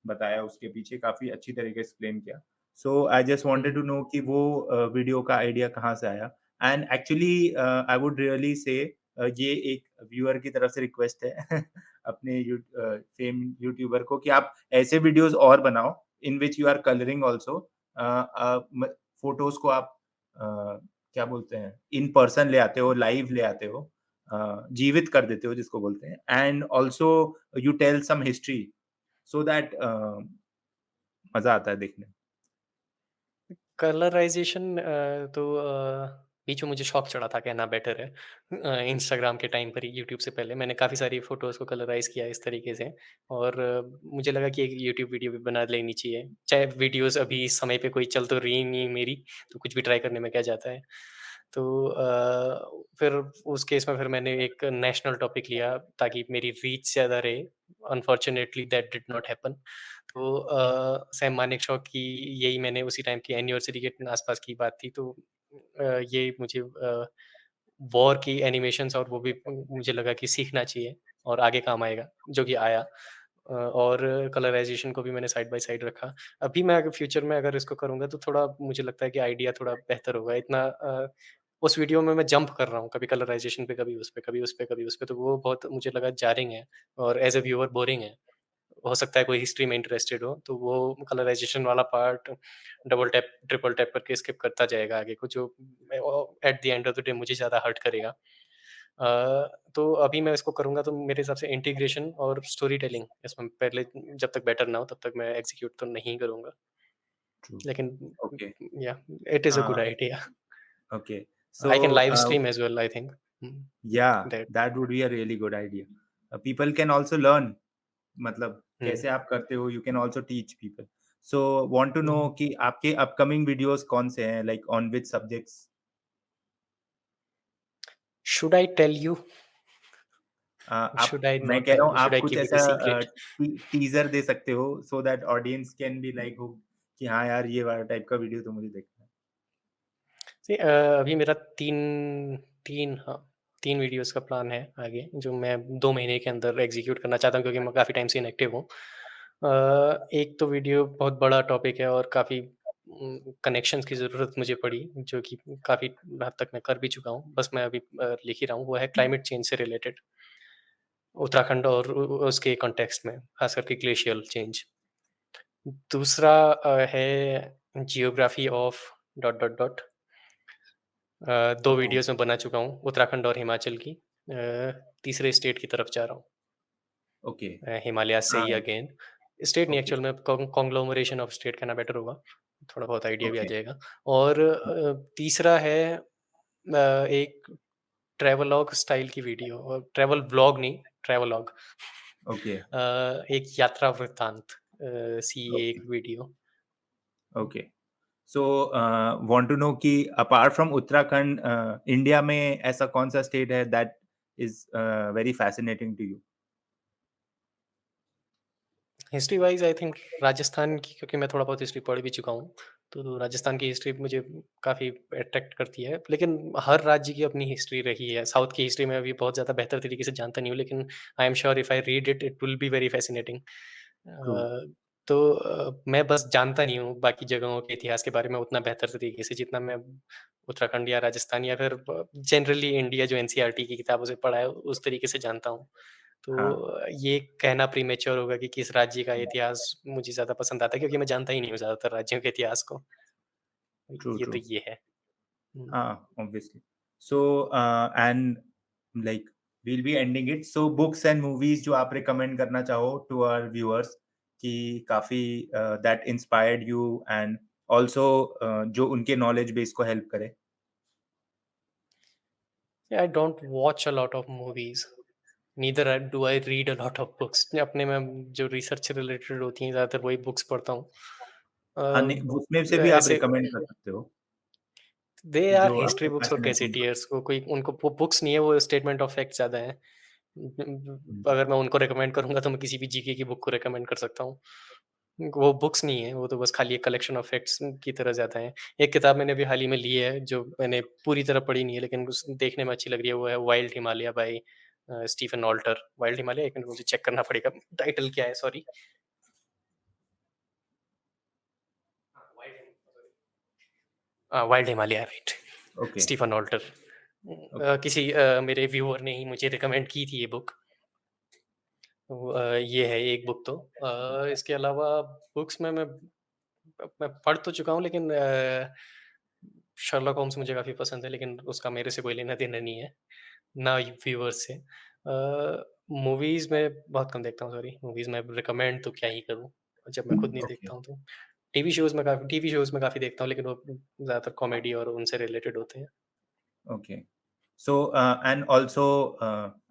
बताया उसके पीछे काफ़ी अच्छी तरीके से एक्सप्लेन किया। So I just wanted hmm, to know कि वो वीडियो का आइडिया कहाँ से आया? And actually I would really say ये एक व्यूअर की तरफ से रिक्वेस्ट है अपने फेम यूट्यूबर को कि आप ऐसे वीडियोज़ और बनाओ in which you are colouring also. म फोटोज़ को आप अ, क्या बोलते हैं इन पर्सन ले आते हो, लाइव ले आते हो। जीवित कर देते हो जिसको बोलते हैं and also you tell some history so that मजा आता है देखने में। कलराइज़ेशन तो बीच में मुझे शौक चढ़ा था, कहना बेटर है। इंस्टाग्राम के टाइम पर ही, यूट्यूब से पहले मैंने काफ़ी सारी फ़ोटोज़ को कलराइज़ किया इस तरीके से, और मुझे लगा कि एक यूट्यूब वीडियो भी बना लेनी चाहिए। चाहे वीडियोज़ अभी इस समय पे कोई चल तो रही नहीं मेरी, तो कुछ भी ट्राई करने में क्या जाता है। तो फिर उस केस में फिर मैंने एक नेशनल टॉपिक लिया ताकि मेरी रीच ज़्यादा रहे। Unfortunately that did not happen. तो सैम मानेकशॉ की, यही मैंने उसी टाइम की एनिवर्सरी के आसपास की बात थी, तो ये मुझे वॉर की एनिमेशंस, और वो भी मुझे लगा कि सीखना चाहिए और आगे काम आएगा, जो कि आया। और कलराइज़ेशन को भी मैंने साइड बाय साइड रखा। अभी मैं अगर फ्यूचर में अगर इसको करूँगा तो थोड़ा मुझे लगता है कि आइडिया थोड़ा बेहतर होगा। इतना उस वीडियो में मैं जंप कर रहा हूँ, कभी कलराइज़ेशन पे, कभी उस पे, कभी उस पे, कभी उस पे, तो वो बहुत मुझे लगा जारिंग है और एज़ अ व्यूअर बोरिंग है। हो सकता है कोई हिस्ट्री में इंटरेस्टेड हो, तो वो कलराइज़ेशन वाला part double tap, triple tap करके स्किप करता जाएगा आगे को, जो at the end of the day मुझे ज़्यादा हर्ट करेगा। तो अभी मैं इसको करूँगा तो मेरे हिसाब से इंटीग्रेशन और स्टोरी टेलिंग इसमें पहले, जब तक बेटर ना हो तब तक मैं एग्ज़ीक्यूट तो नहीं करूँगा। ट्रू। लेकिन okay. Yeah it is a good idea. Okay. So I can live stream as well, I think. Yeah that that would be a really good idea. People can also learn मतलब हुँ, कैसे आप करते हो, you can also teach people. So want to know hmm. कि आपके upcoming videos कौन से हैं, like on which subjects? Should I tell you? आप शुड आई मैं नॉट कह रहा टेल हूँ यू? शुड आप आई कुछ कीप इट ऐसा अ सीक्रेट? टीज़र दे सकते हो so that audience can be like hooked कि हाँ यार, ये वाला टाइप का वीडियो तो मुझे देखना है। नहीं, अभी मेरा 3 हाँ, 3 वीडियोज़ का प्लान है आगे, जो मैं 2 महीने के अंदर एग्ज़ीक्यूट करना चाहता हूँ, क्योंकि मैं काफ़ी टाइम से इनएक्टिव हूँ। एक तो वीडियो बहुत बड़ा टॉपिक है और काफ़ी कनेक्शंस की ज़रूरत मुझे पड़ी, जो कि काफ़ी हद तक मैं कर भी चुका हूँ। बस मैं अभी लिख ही रहा हूँ, वो है क्लाइमेट चेंज से रिलेटेड, उत्तराखंड और उसके कॉन्टेक्स्ट में, ख़ास करके ग्लेशियल चेंज। दूसरा है geography of dot, dot, dot. 2 okay, videos मैं बना चुका हूँ, उत्तराखंड और हिमाचल की। तीसरे स्टेट की तरफ जा रहा हूँ, ओके। हिमालयाज़ से ही हाँ, अगेन। स्टेट नहीं, ओके, एक्चुअल में कॉन्ग्लोमरेशन ऑफ स्टेट कहना बेटर होगा, थोड़ा बहुत आइडिया भी आ ओके, जाएगा। और तीसरा है एक ट्रैवलॉग स्टाइल की वीडियो, और ट्रैवल व्लॉग नहीं, ट्रैवलॉग। ओके, एक यात्रा वृत्तांत सी ओके, एक video. Okay. So want to know कि अपार्ट फ्रॉम उत्तराखंड इंडिया में ऐसा कौन-सा स्टेट है that is very fascinating to you? History wise I think Rajasthan की, क्योंकि मैं थोड़ा बहुत हिस्ट्री पढ़ भी चुका हूँ, तो राजस्थान की हिस्ट्री मुझे काफ़ी अट्रैक्ट करती है, लेकिन हर राज्य की अपनी हिस्ट्री रही है। साउथ की हिस्ट्री मैं अभी बहुत ज़्यादा बेहतर तरीके से जानता नहीं हूँ, लेकिन I am sure if I read it, it will be very fascinating। True. तो मैं बस जानता नहीं हूँ बाकी जगहों के इतिहास के बारे में उतना बेहतर तरीके से, जितना मैं उत्तराखंड या राजस्थान या फिर जनरली इंडिया जो एनसीईआरटी की किताबों से पढ़ा है, उस तरीके से जानता हूँ। हाँ, तो ये कहना प्रीमेच्योर होगा कि किस राज्य का इतिहास मुझे ज़्यादा पसंद आता है, क्योंकि मैं जानता ही नहीं हूँ ज़्यादातर राज्यों के इतिहास को। ट्रू, ये तो ट्रू। ये है। हुँ। हाँ, obviously. So and like we'll be ending it. So books and movies जो आप recommend करना चाहो to our viewers कि काफ़ी that inspired you and also जो उनके knowledge base को help करे? I don't watch a lot of movies, neither do I read a lot of books. मैं अपने में जो रिसर्च से रिलेटेड होती हैं, ज़्यादातर वही बुक्स पढ़ता हूँ। हाँ, नहीं, उसमें से भी आप ऐसे recommend कर सकते हो, दे आर जो हिस्ट्री आपके बुक्स पास और है मैं सुन गैसेटियर्स, वो कोई उनको वो बुक्स नहीं है, वो स्टेटमेंट ऑफ फैक्ट ज़्यादा है। हुँ, अगर मैं उनको रिकमेंड करूँगा तो मैं किसी भी जीके की बुक को रिकमेंड कर सकता हूँ। वो बुक्स नहीं है, वो तो बस खाली एक कलेक्शन ऑफ फैक्ट्स की तरह ज़्यादा है। एक किताब मैंने अभी हाल ही में ली है, जो मैंने पूरी तरह पढ़ी नहीं है, लेकिन उस देखने में अच्छी लग रही है, वो है wild Himalaya by Stephen Alter. Wild Himalaya, एक मिनट मुझे चेक करना पड़ेगा टाइटल क्या है, sorry. Wild Himalaya, right. Okay, Stephen Alter. Okay, किसी मेरे व्यूअर ने ही मुझे रिकमेंड की थी ये बुक। तो ये है एक बुक तो। इसके अलावा बुक्स में मैं पढ़ तो चुका हूँ, लेकिन शर्लॉक होम्स मुझे काफ़ी पसंद है, लेकिन उसका मेरे से कोई लेना-देना नहीं है, ना व्यूअर्स से। मूवीज़ मैं बहुत कम देखता हूँ, सॉरी, मूवीज़ मैं रिकमेंड तो क्या ही करूँ, जब मैं खुद नहीं ओके, देखता हूँ तो। टीवी शोज़ में काफ़ी देखता हूँ, लेकिन वो ज़्यादातर कॉमेडी और उनसे रिलेटेड होते हैं। ओके। सो एंड ऑल्सो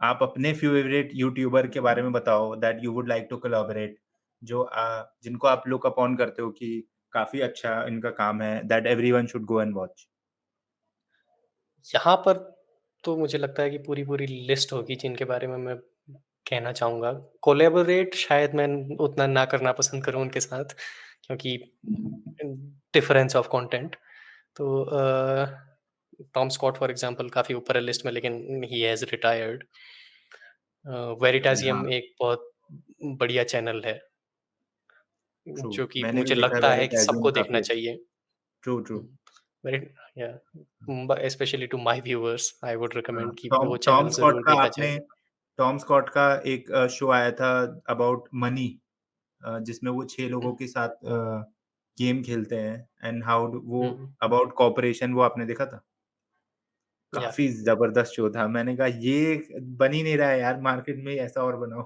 आप अपने फेवरेट यूट्यूबर के बारे में बताओ that you would like to collaborate जो जिनको आप लुक अपॉन करते हो कि काफ़ी अच्छा इनका काम है that everyone should go and watch? यहाँ पर तो मुझे लगता है कि पूरी-पूरी लिस्ट होगी जिनके बारे में मैं कहना चाहूँगा। कोलैबोरेट शायद मैं उतना ना करना पसंद करूँ उनके साथ, क्योंकि डिफरेंस ऑफ कंटेंट। तो टॉम स्कॉट फॉर एग्ज़ाम्पल काफ़ी ऊपर है लिस्ट में, लेकिन ही हैज़ रिटायर्ड। ओके, हाँ, वेरिटाज़ियम एक बहुत बढ़िया चैनल है, ट्रू। जो कि मैंने भी मुझे देखा है लगता है कि वेरिटैज़ियम सबको काफ़ी देखना अच्छा। चाहिए। True, true. Hmm, very yeah specially to my viewers I would हाँ, रिकमेंड कि टॉम वो टॉम चैनल स्कॉट ज़रूर का देखा जाए। आपने टॉम स्कॉट का एक शो आया था अबाउट मनी जिसमें वो 6 लोगों के साथ गेम खेलते हैं एंड हाउ डू वो हुँ, अबाउट कोऑपरेशन वो आपने देखा था? या काफ़ी ज़बरदस्त शो था। मैंने कहा ये बन ही नहीं रहा है यार मार्केट में ऐसा और बनाओ।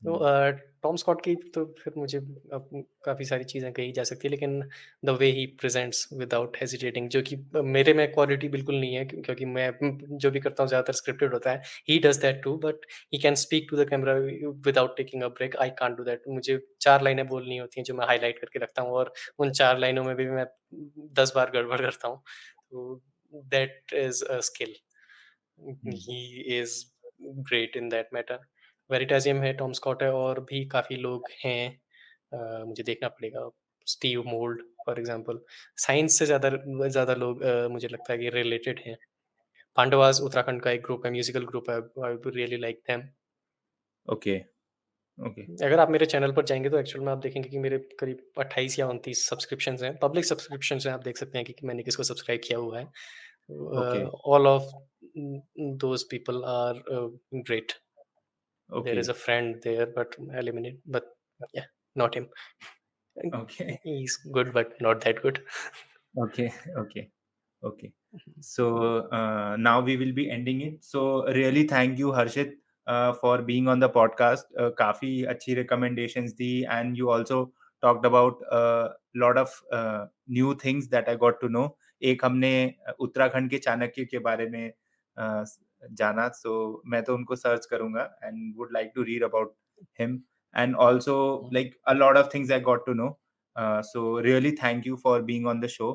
तो हुँ, टॉम स्कॉट की तो फिर मुझे काफ़ी सारी चीज़ें कही जा सकती है, लेकिन the way he presents without hesitating, जो कि मेरे में क्वालिटी बिल्कुल नहीं है, क्योंकि मैं जो भी करता हूँ ज़्यादातर स्क्रिप्टेड होता है। He does that too, but he can speak to the camera without taking a break. I can't do that. मुझे 4 लाइनें बोलनी होती हैं, जो मैं हाइलाइट करके रखता हूँ, और उन 4 लाइनों में भी मैं 10 बार गड़बड़ करता हूँ। तो that is a skill. Hmm, he is great in that matter. Veritasium है, टॉम स्कॉट है, और भी काफ़ी लोग हैं। मुझे देखना पड़ेगा। Steve mould for example. Science से ज़्यादा लोग मुझे लगता है कि रिलेटेड हैं। पांडवास उत्तराखंड का एक ग्रुप है, म्यूज़िकल ग्रुप है। आई would really like them. Okay, okay, अगर आप मेरे चैनल पर जाएँगे तो एक्चुअल में आप देखेंगे कि मेरे करीब 28 या 29 सब्सक्रिप्शंस हैं। पब्लिक सब्सक्रिप्शंस हैं, आप देख सकते हैं कि मैंने किसको सब्सक्राइब किया हुआ है। Okay, all of those people are great. There okay, is a friend there, but eliminate. But yeah, not him. Okay, He's good, but not that good. Okay, okay, okay. So now we will be ending it. So really thank you Harshit for being on the podcast. काफी अच्छी recommendations the and you also talked about a lot of new things that I got to know. एक हमने उत्तराखंड के चाणक्य के बारे में जाना, so मैं तो उनको सर्च करूंगा and would like to read about him and also like a lot of things I got to know. So really thank you for being on the show.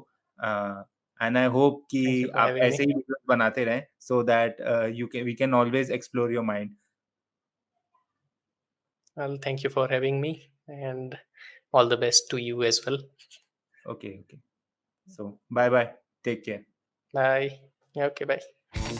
And I hope कि Thank you for आप having ऐसे me. ही videos बनाते रहें so that you can we can always explore your mind Well, thank you for having me, and all the best to you as well. Okay, okay. So bye bye. Take care. Bye. Okay, bye.